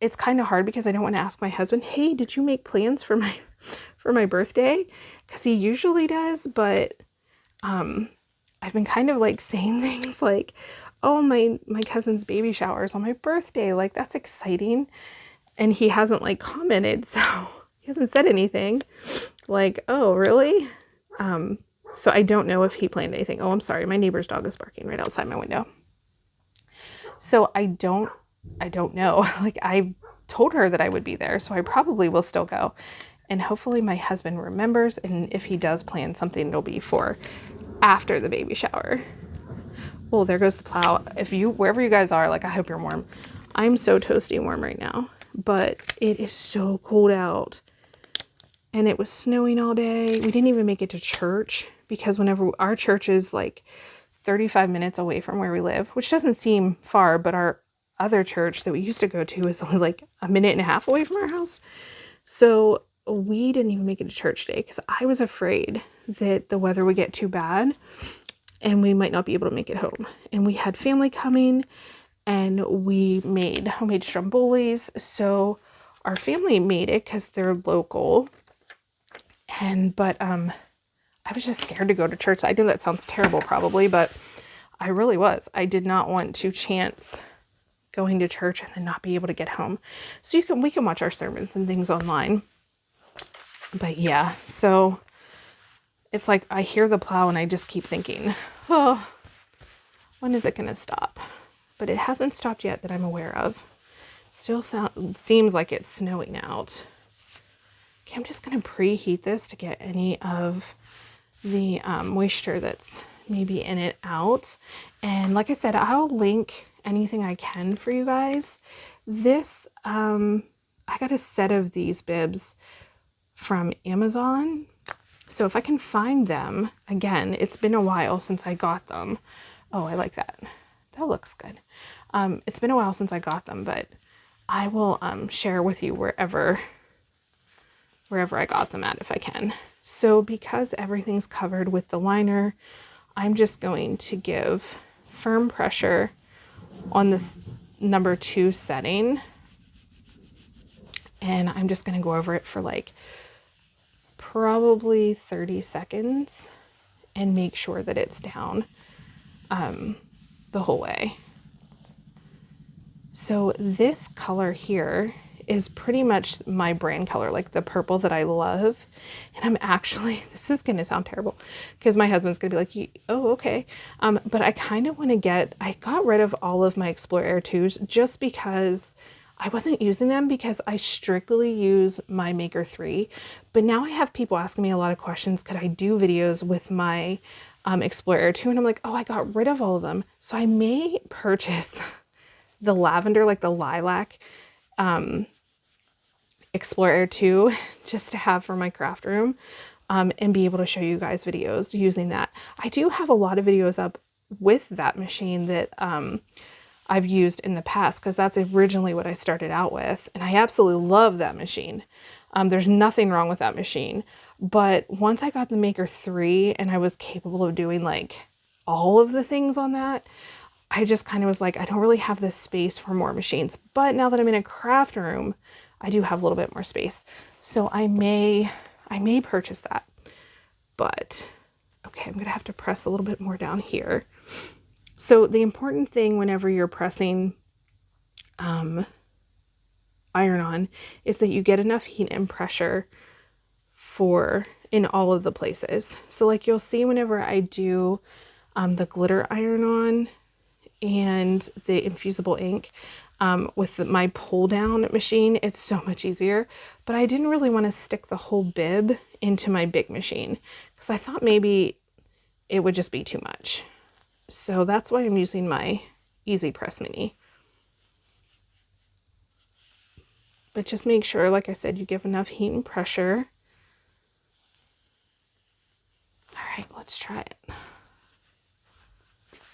It's kind of hard because I don't want to ask my husband, hey, did you make plans for my birthday? Because he usually does, but I've been kind of like saying things like, oh, my cousin's baby shower is on my birthday. Like, that's exciting. And he hasn't like commented, so he hasn't said anything. Like, oh, really? So I don't know if he planned anything. Oh, I'm sorry. My neighbor's dog is barking right outside my window. So I don't know. Like, I told her that I would be there, so I probably will still go. And hopefully my husband remembers, and if he does plan something, it'll be for after the baby shower. Oh, there goes the plow. Wherever you guys are, like, I hope you're warm. I'm so toasty warm right now, but it is so cold out. And it was snowing all day. We didn't even make it to church because whenever our church is like 35 minutes away from where we live, which doesn't seem far, but our other church that we used to go to is only like a minute and a half away from our house. So we didn't even make it to church today because I was afraid that the weather would get too bad and we might not be able to make it home. And we had family coming, and we made homemade strombolis. So our family made it because they're local. But I was just scared to go to church. I know that sounds terrible probably, but I really was. I did not want to chance going to church and then not be able to get home. So we can watch our sermons and things online. But yeah, so it's like I hear the plow and I just keep thinking, oh, when is it going to stop? But it hasn't stopped yet that I'm aware of. Still seems like it's snowing out. Okay, I'm just going to preheat this to get any of the moisture that's maybe in it out. And like I said, I'll link anything I can for you guys. This, I got a set of these bibs from Amazon. So if I can find them, again, it's been a while since I got them. Oh, I like that. That looks good. It's been a while since I got them, but I will share with you wherever I got them at if I can. So because everything's covered with the liner, I'm just going to give firm pressure on this number 2 setting. And I'm just going to go over it for like probably 30 seconds and make sure that it's down the whole way. So this color here is pretty much my brand color, like the purple that I love. And I'm actually, this is going to sound terrible because my husband's going to be like, oh, okay. But I kind of want to I got rid of all of my Explorer Air 2s just because I wasn't using them, because I strictly use my Maker 3. But now I have people asking me a lot of questions. Could I do videos with my Explorer Air 2? And I'm like, oh, I got rid of all of them. So I may purchase the lavender, like the lilac, Explorer Air 2 just to have for my craft room, and be able to show you guys videos using that. I do have a lot of videos up with that machine that I've used in the past, because that's originally what I started out with, and I absolutely love that machine. There's nothing wrong with that machine, but once I got the Maker 3 and I was capable of doing like all of the things on that, I just kind of was like, I don't really have this space for more machines. But now that I'm in a craft room, I do have a little bit more space. So I may purchase that. But okay, I'm going to have to press a little bit more down here. So the important thing whenever you're pressing iron on is that you get enough heat and pressure in all of the places. So like you'll see whenever I do the glitter iron on and the infusible ink with my pull down machine, it's so much easier. But I didn't really want to stick the whole bib into my big machine because I thought maybe it would just be too much. So that's why I'm using my Easy Press Mini. But just make sure, like I said, you give enough heat and pressure. All right, let's try it.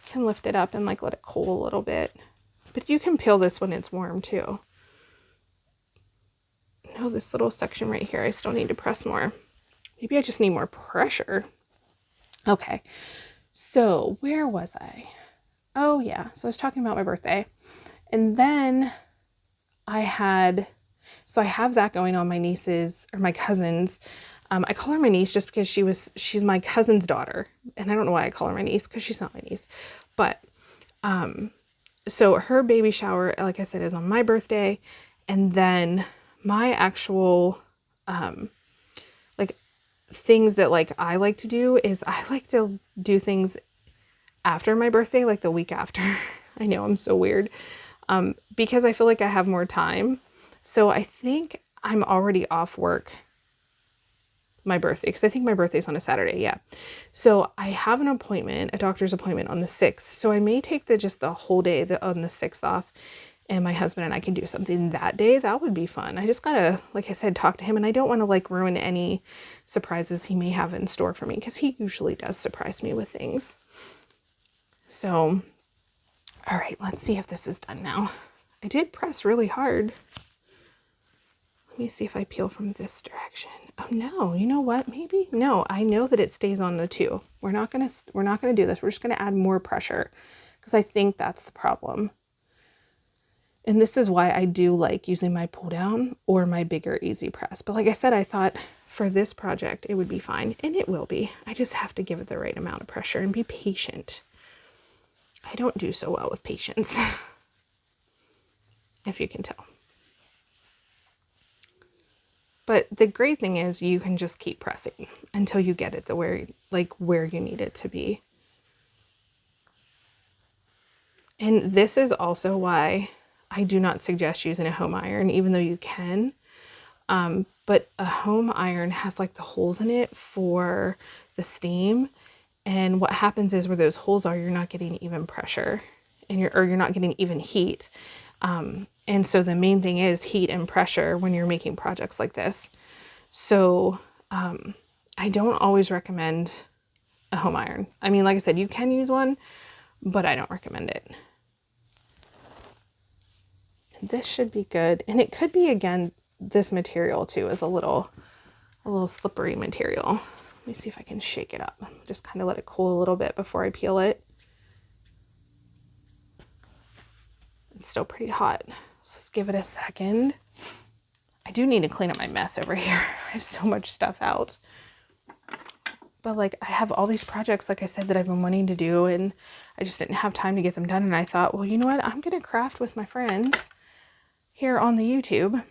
Can lift it up and like let it cool a little bit, but you can peel this when it's warm too. No, this little section right here, I still need to press more. Maybe I just need more pressure. Okay, so where was I? Oh yeah, so I was talking about my birthday, and then I have that going on. My niece's, or my cousin's, I call her my niece just because she's my cousin's daughter, and I don't know why I call her my niece because she's not my niece. But so her baby shower, like I said, is on my birthday, and then my actual like things that like I like to do is I like to do things after my birthday, like the week after. I know, I'm so weird, because I feel like I have more time. So I think I'm already off work my birthday, because I think my birthday's on a Saturday. Yeah. So I have an appointment, a doctor's appointment on the 6th. So I may take just the whole day on the 6th off, and my husband and I can do something that day. That would be fun. I just gotta, like I said, talk to him, and I don't want to like ruin any surprises he may have in store for me, because he usually does surprise me with things. So, all right, let's see if this is done now. I did press really hard. Let me see if I peel from this direction. Oh no, you know what? Maybe, no, I know that it stays on the 2. We're not gonna do this. We're just gonna add more pressure, because I think that's the problem. And this is why I do like using my pull down or my bigger Easy Press. But like I said, I thought for this project it would be fine, and it will be. I just have to give it the right amount of pressure and be patient. I don't do so well with patience, if you can tell. But the great thing is you can just keep pressing until you get it where you need it to be. And this is also why I do not suggest using a home iron, even though you can. But a home iron has like the holes in it for the steam. And what happens is where those holes are, you're not getting even pressure, and you're not getting even heat. And so the main thing is heat and pressure when you're making projects like this. So I don't always recommend a home iron. I mean, like I said, you can use one, but I don't recommend it. And this should be good. And it could be, again, this material too is a little slippery material. Let me see if I can shake it up. Just kind of let it cool a little bit before I peel it. It's still pretty hot. So let's give it a second. I do need to clean up my mess over here. I have so much stuff out. but like I have all these projects, like I said, that I've been wanting to do, and I just didn't have time to get them done. And I thought, well, you know what? I'm going to craft with my friends here on the YouTube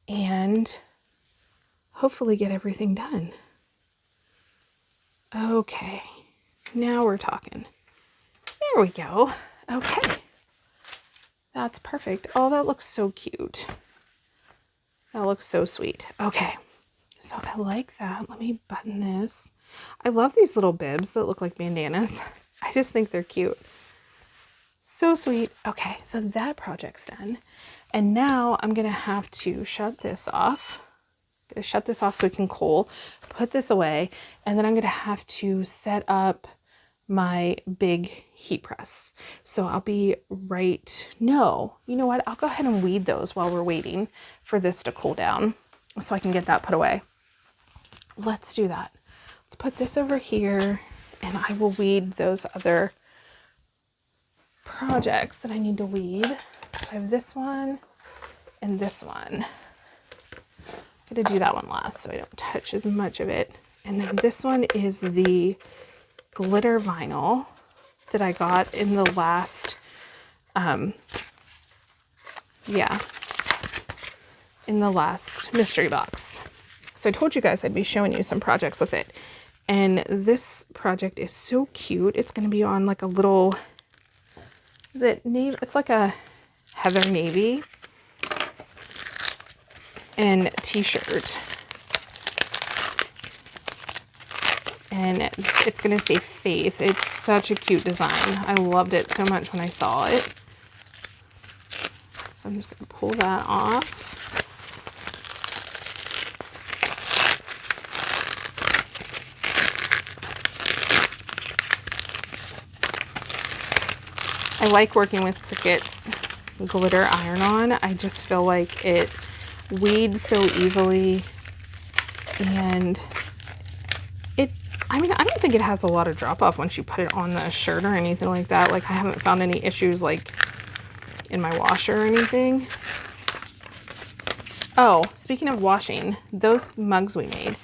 and hopefully get everything done. Okay, now we're talking. There we go. Okay, that's perfect. Oh, that looks so cute. That looks so sweet. Okay, so I like that. Let me button this. I love these little bibs that look like bandanas. I just think they're cute. So sweet. Okay, so that project's done. And now I'm gonna have to shut this off. I'm gonna shut this off so it can cool, put this away, and then I'm gonna have to set up my big heat press. So I'll be right, no, you know what? I'll go ahead and weed those while we're waiting for this to cool down so I can get that put away. Let's do that. Let's put this over here and I will weed those other projects that I need to weed. So I have this one and this one. I'm gonna do that one last so I don't touch as much of it. And then this one is the glitter vinyl that I got in the last, in the last mystery box. So I told you guys I'd be showing you some projects with it. And this project is so cute. It's going to be on like a little, is it navy? It's like a heather navy and t-shirt. And it's going to say Faith. It's such a cute design. I loved it so much when I saw it. So I'm just going to pull that off. I like working with Cricut's glitter iron-on. I just feel like it weeds so easily, and I mean, I don't think it has a lot of drop off once you put it on the shirt or anything like that. Like I haven't found any issues like in my washer or anything. Oh, speaking of washing, those mugs we made,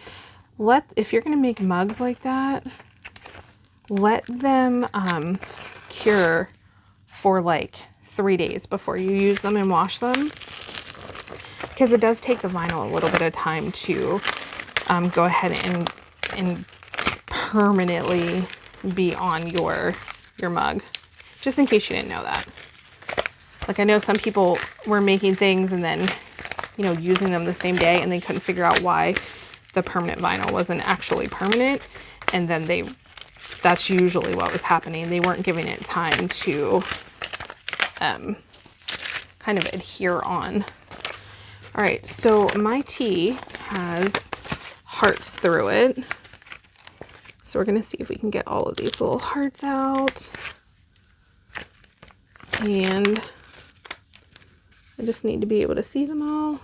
if you're going to make mugs like that, let them cure for like 3 days before you use them and wash them, because it does take the vinyl a little bit of time to go ahead and permanently be on your mug, just in case you didn't know that. Like I know some people were making things and then, you know, using them the same day and they couldn't figure out why the permanent vinyl wasn't actually permanent, and then that's usually what was happening. They weren't giving it time to kind of adhere on. All right, so my tea has hearts through it. So we're gonna see if we can get all of these little hearts out. And I just need to be able to see them all.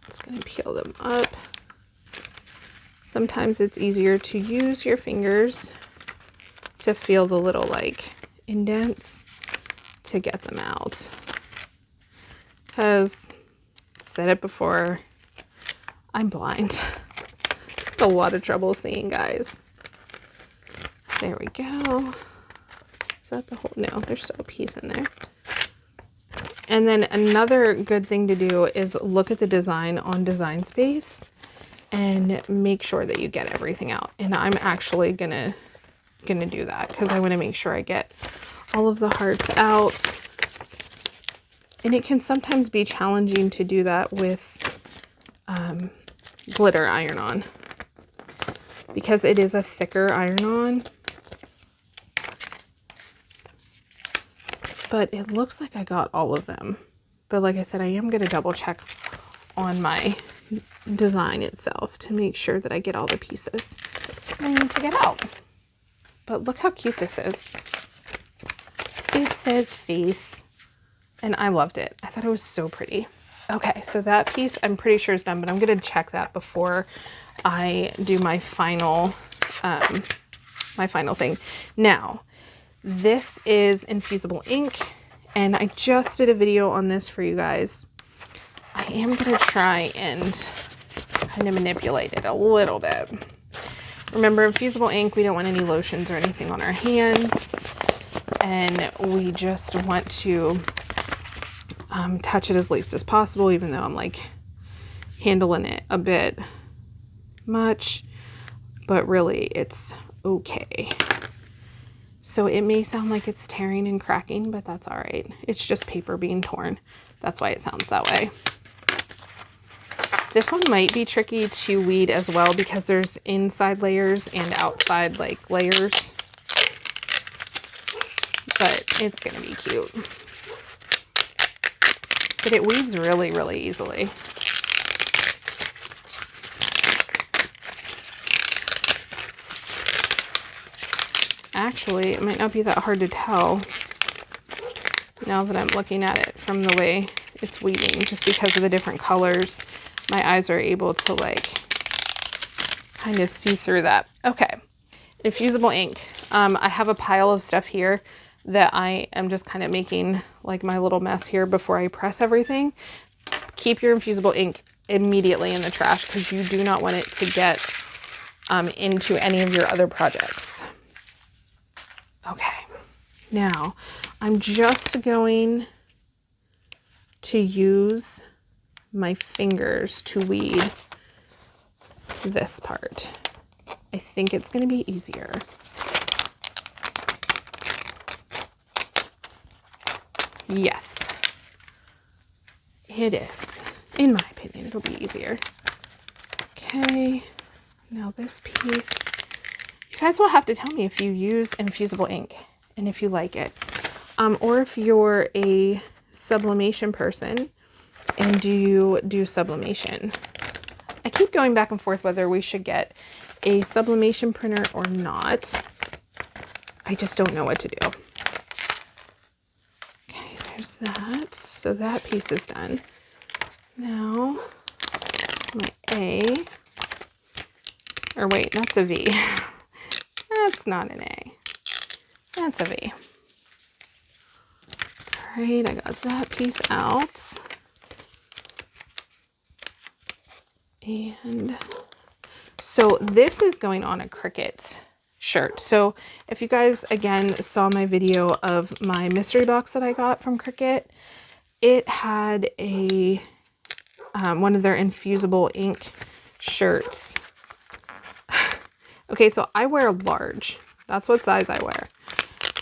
Just gonna peel them up. Sometimes it's easier to use your fingers to feel the little like indents to get them out. Because, said it before, I'm blind. A lot of trouble seeing, guys. There we go. Is that the whole? No, there's still a piece in there. And then another good thing to do is look at the design on Design Space and make sure that you get everything out. And I'm actually gonna do that because I want to make sure I get all of the hearts out. And it can sometimes be challenging to do that with glitter iron-on, because it is a thicker iron-on. But it looks like I got all of them. But like I said, I am going to double check on my design itself to make sure that I get all the pieces I need to get out. But look how cute this is. It says Faith, and I loved it. I thought it was so pretty. Okay, so that piece I'm pretty sure is done, but I'm going to check that before I do my final thing. Now, this is infusible ink, and I just did a video on this for you guys. I am going to try and, kind of manipulate it a little bit. Remember, infusible ink, we don't want any lotions or anything on our hands. And we just want to touch it as least as possible, even though I'm like handling it a bit much, but really it's okay. So it may sound like it's tearing and cracking, but that's all right. It's just paper being torn. That's why it sounds that way. This one might be tricky to weed as well because there's inside layers and outside like layers, but it's gonna be cute. But it weeds really, really easily. Actually, it might not be that hard to tell now that I'm looking at it from the way it's weeding, just because of the different colors. My eyes are able to like kind of see through that. Okay, infusible ink. I have a pile of stuff here that I am just kind of making like my little mess here before I press everything. Keep your infusible ink immediately in the trash because you do not want it to get into any of your other projects. Okay, now I'm just going to use my fingers to weed this part. I think it's going to be easier. Yes, it is. In my opinion, it'll be easier. Okay, now this piece. You guys will have to tell me if you use infusible ink and if you like it. Or if you're a sublimation person and do you do sublimation. I keep going back and forth whether we should get a sublimation printer or not. I just don't know what to do. Okay, there's that. So that piece is done. Now, my A, or wait, that's a V. That's not an A. That's a V. All right, I got that piece out. And so this is going on a Cricut shirt. So if you guys, again, saw my video of my mystery box that I got from Cricut, it had a one of their infusible ink shirts. Okay, so I wear a large. That's what size I wear.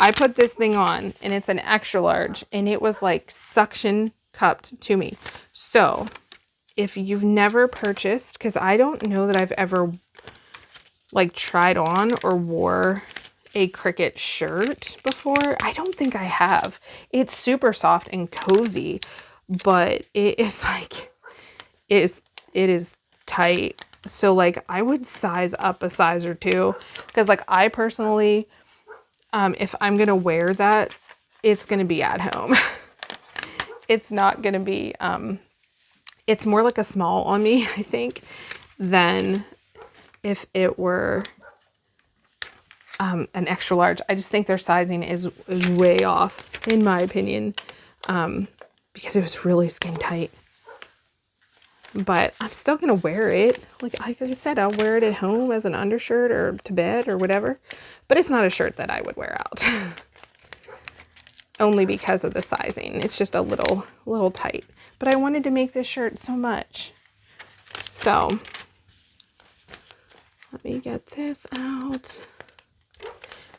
I put this thing on and it's an extra large and it was like suction cupped to me. So if you've never purchased, because I don't know that I've ever like tried on or wore a Cricut shirt before. I don't think I have. It's super soft and cozy, but it is like, it is tight. So like I would size up a size or two because like I personally, if I'm going to wear that, it's going to be at home. It's not going to be, it's more like a small on me, I think, than if it were an extra large. I just think their sizing is way off, in my opinion, because it was really skin tight. But I'm still going to wear it. Like I said, I'll wear it at home as an undershirt or to bed or whatever. But it's not a shirt that I would wear out. Only because of the sizing. It's just a little tight. But I wanted to make this shirt so much. So let me get this out.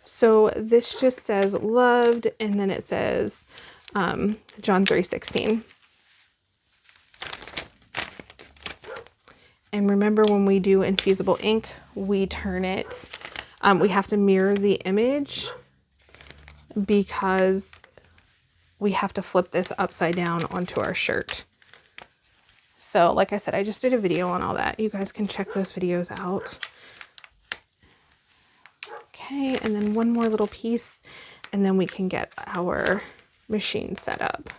So this just says loved, and then it says John 3:16. And remember, when we do infusible ink, we turn it, we have to mirror the image because we have to flip this upside down onto our shirt. So like I said, I just did a video on all that. You guys can check those videos out. Okay, and then one more little piece, and then we can get our machine set up.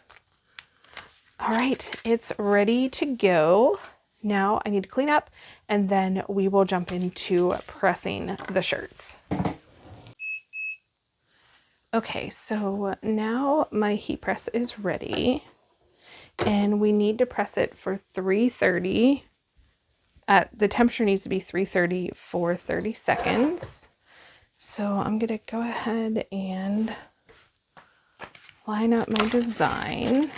All right, it's ready to go. Now I need to clean up, and then we will jump into pressing the shirts. Okay, so now my heat press is ready, and we need to press it for 330 the temperature needs to be 330 for 30 seconds. So I'm going to go ahead and line up my design.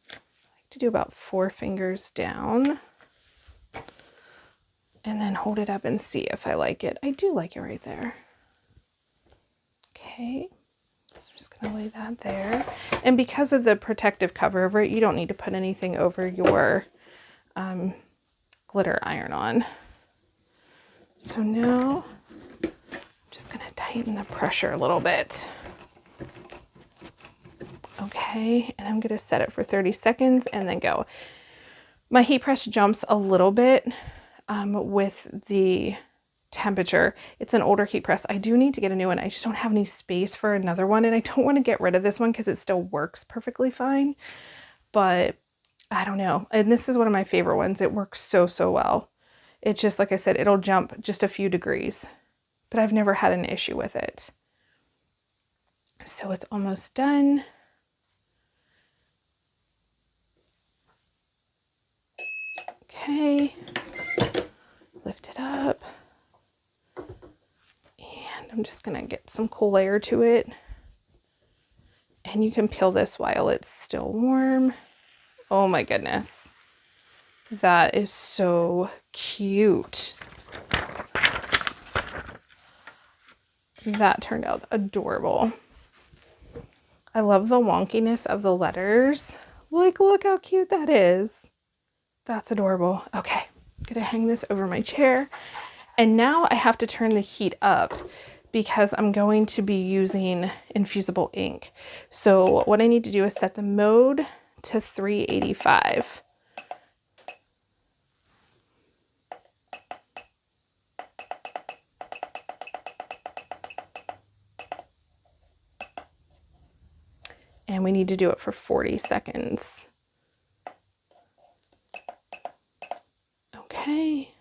I like to do about 4 fingers down and then hold it up and see if I like it. I do like it right there. Okay, so I'm just going to lay that there. And because of the protective cover over it, you don't need to put anything over your glitter iron-on. So now I'm just going to tighten the pressure a little bit. Okay, and I'm going to set it for 30 seconds and then go. My heat press jumps a little bit with the temperature. It's an older heat press. I do need to get a new one. I just don't have any space for another one, and I don't want to get rid of this one because it still works perfectly fine. But I don't know. And this is one of my favorite ones. It works so, so well. It's just, like I said, it'll jump just a few degrees, but I've never had an issue with it. So it's almost done. Okay, lift it up. And I'm just gonna get some cool air to it. And you can peel this while it's still warm. Oh my goodness. That is so cute. That turned out adorable. I love the wonkiness of the letters. Like, look how cute that is. That's adorable. Okay, I'm gonna hang this over my chair. And now I have to turn the heat up because I'm going to be using infusible ink. So what I need to do is set the mode to 385. And we need to do it for 40 seconds. Okay,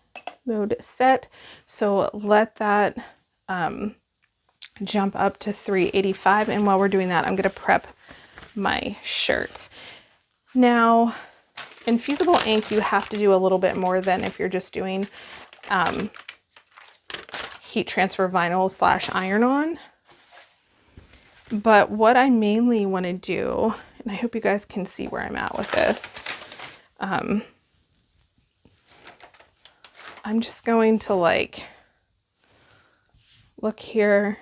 mode set. So let that jump up to 385. And while we're doing that, I'm going to prep my shirt. Now, infusible ink, you have to do a little bit more than if you're just doing heat transfer vinyl / iron-on. But what I mainly want to do, and I hope you guys can see where I'm at with this, I'm just going to like, look here.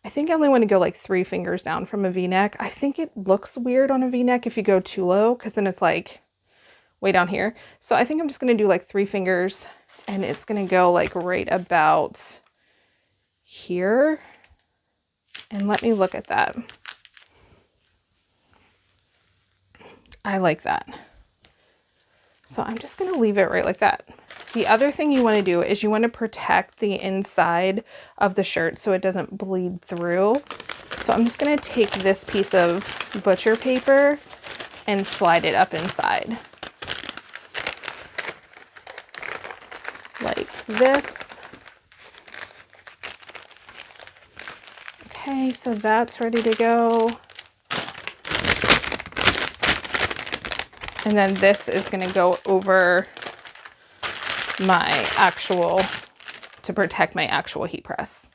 I think I only want to go like 3 fingers down from a V-neck. I think it looks weird on a V-neck if you go too low, because then it's like way down here. So I think I'm just going to do like 3 fingers, and it's going to go like right about here. And let me look at that. I like that. So I'm just going to leave it right like that. The other thing you want to do is you want to protect the inside of the shirt so it doesn't bleed through. So I'm just going to take this piece of butcher paper and slide it up inside. Like this. Okay, so that's ready to go. And then this is going to go over my actual, to protect my actual heat press.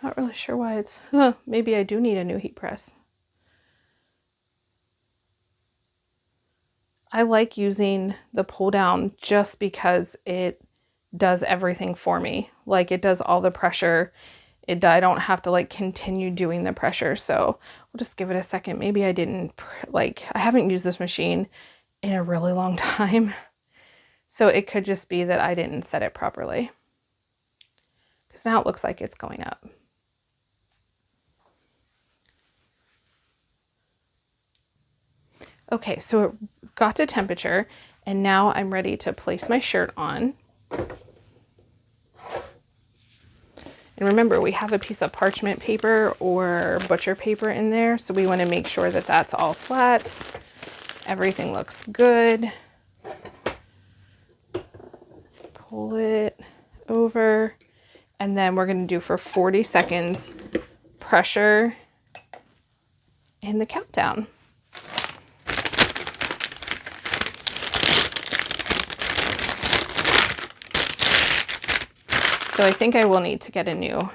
Not really sure why it's, maybe I do need a new heat press. I like using the pull down just because it does everything for me. Like, it does all the pressure. I don't have to like continue doing the pressure. So we'll just give it a second. Maybe I didn't, like, I haven't used this machine in a really long time. So it could just be that I didn't set it properly. Because now it looks like it's going up. Okay, so it got to temperature, and now I'm ready to place my shirt on. And remember, we have a piece of parchment paper or butcher paper in there, so we want to make sure that that's all flat. Everything looks good. Pull it over, and then we're going to do for 40 seconds pressure and the countdown. So I think I will need to get a new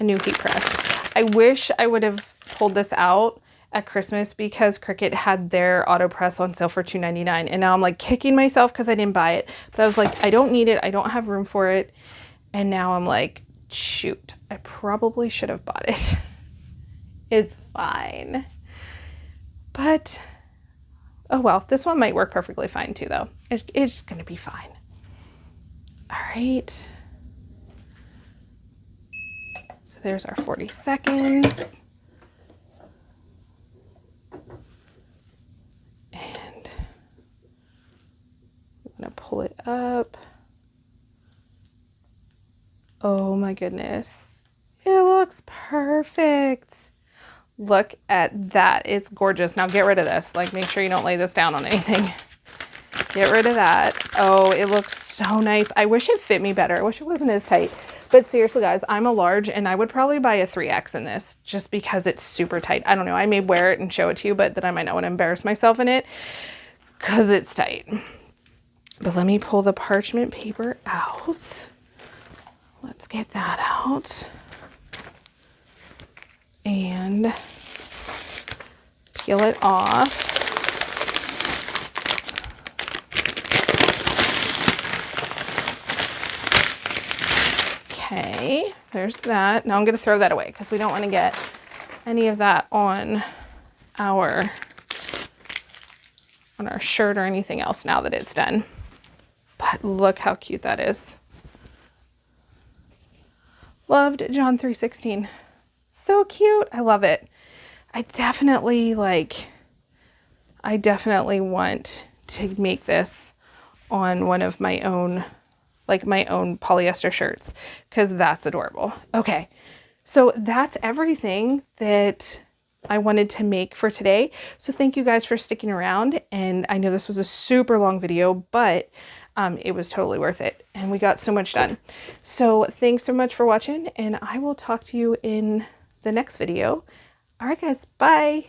heat press. I wish I would have pulled this out at Christmas because Cricut had their auto press on sale for $2.99, and now I'm like kicking myself because I didn't buy it. But I was like, I don't need it. I don't have room for it. And now I'm like, shoot, I probably should have bought it. It's fine. But, oh well, this one might work perfectly fine too though. It's gonna be fine. All right. So there's our 40 seconds. And I'm gonna pull it up. Oh my goodness. It looks perfect. Look at that. It's gorgeous. Now get rid of this. Like, make sure you don't lay this down on anything. Get rid of that. Oh, it looks so nice. I wish it fit me better. I wish it wasn't as tight. But seriously, guys, I'm a large, and I would probably buy a 3X in this just because it's super tight. I don't know. I may wear it and show it to you, but then I might not want to embarrass myself in it because it's tight. But let me pull the parchment paper out. Let's get that out. And peel it off. Okay, there's that. Now I'm going to throw that away because we don't want to get any of that on our shirt or anything else now that it's done. But look how cute that is. Loved John 3:16. So cute. I love it. I definitely want to make this on one of my own, like my own polyester shirts, because that's adorable. Okay, so that's everything that I wanted to make for today. So thank you guys for sticking around. And I know this was a super long video, but it was totally worth it. And we got so much done. So thanks so much for watching, and I will talk to you in the next video. All right, guys, bye.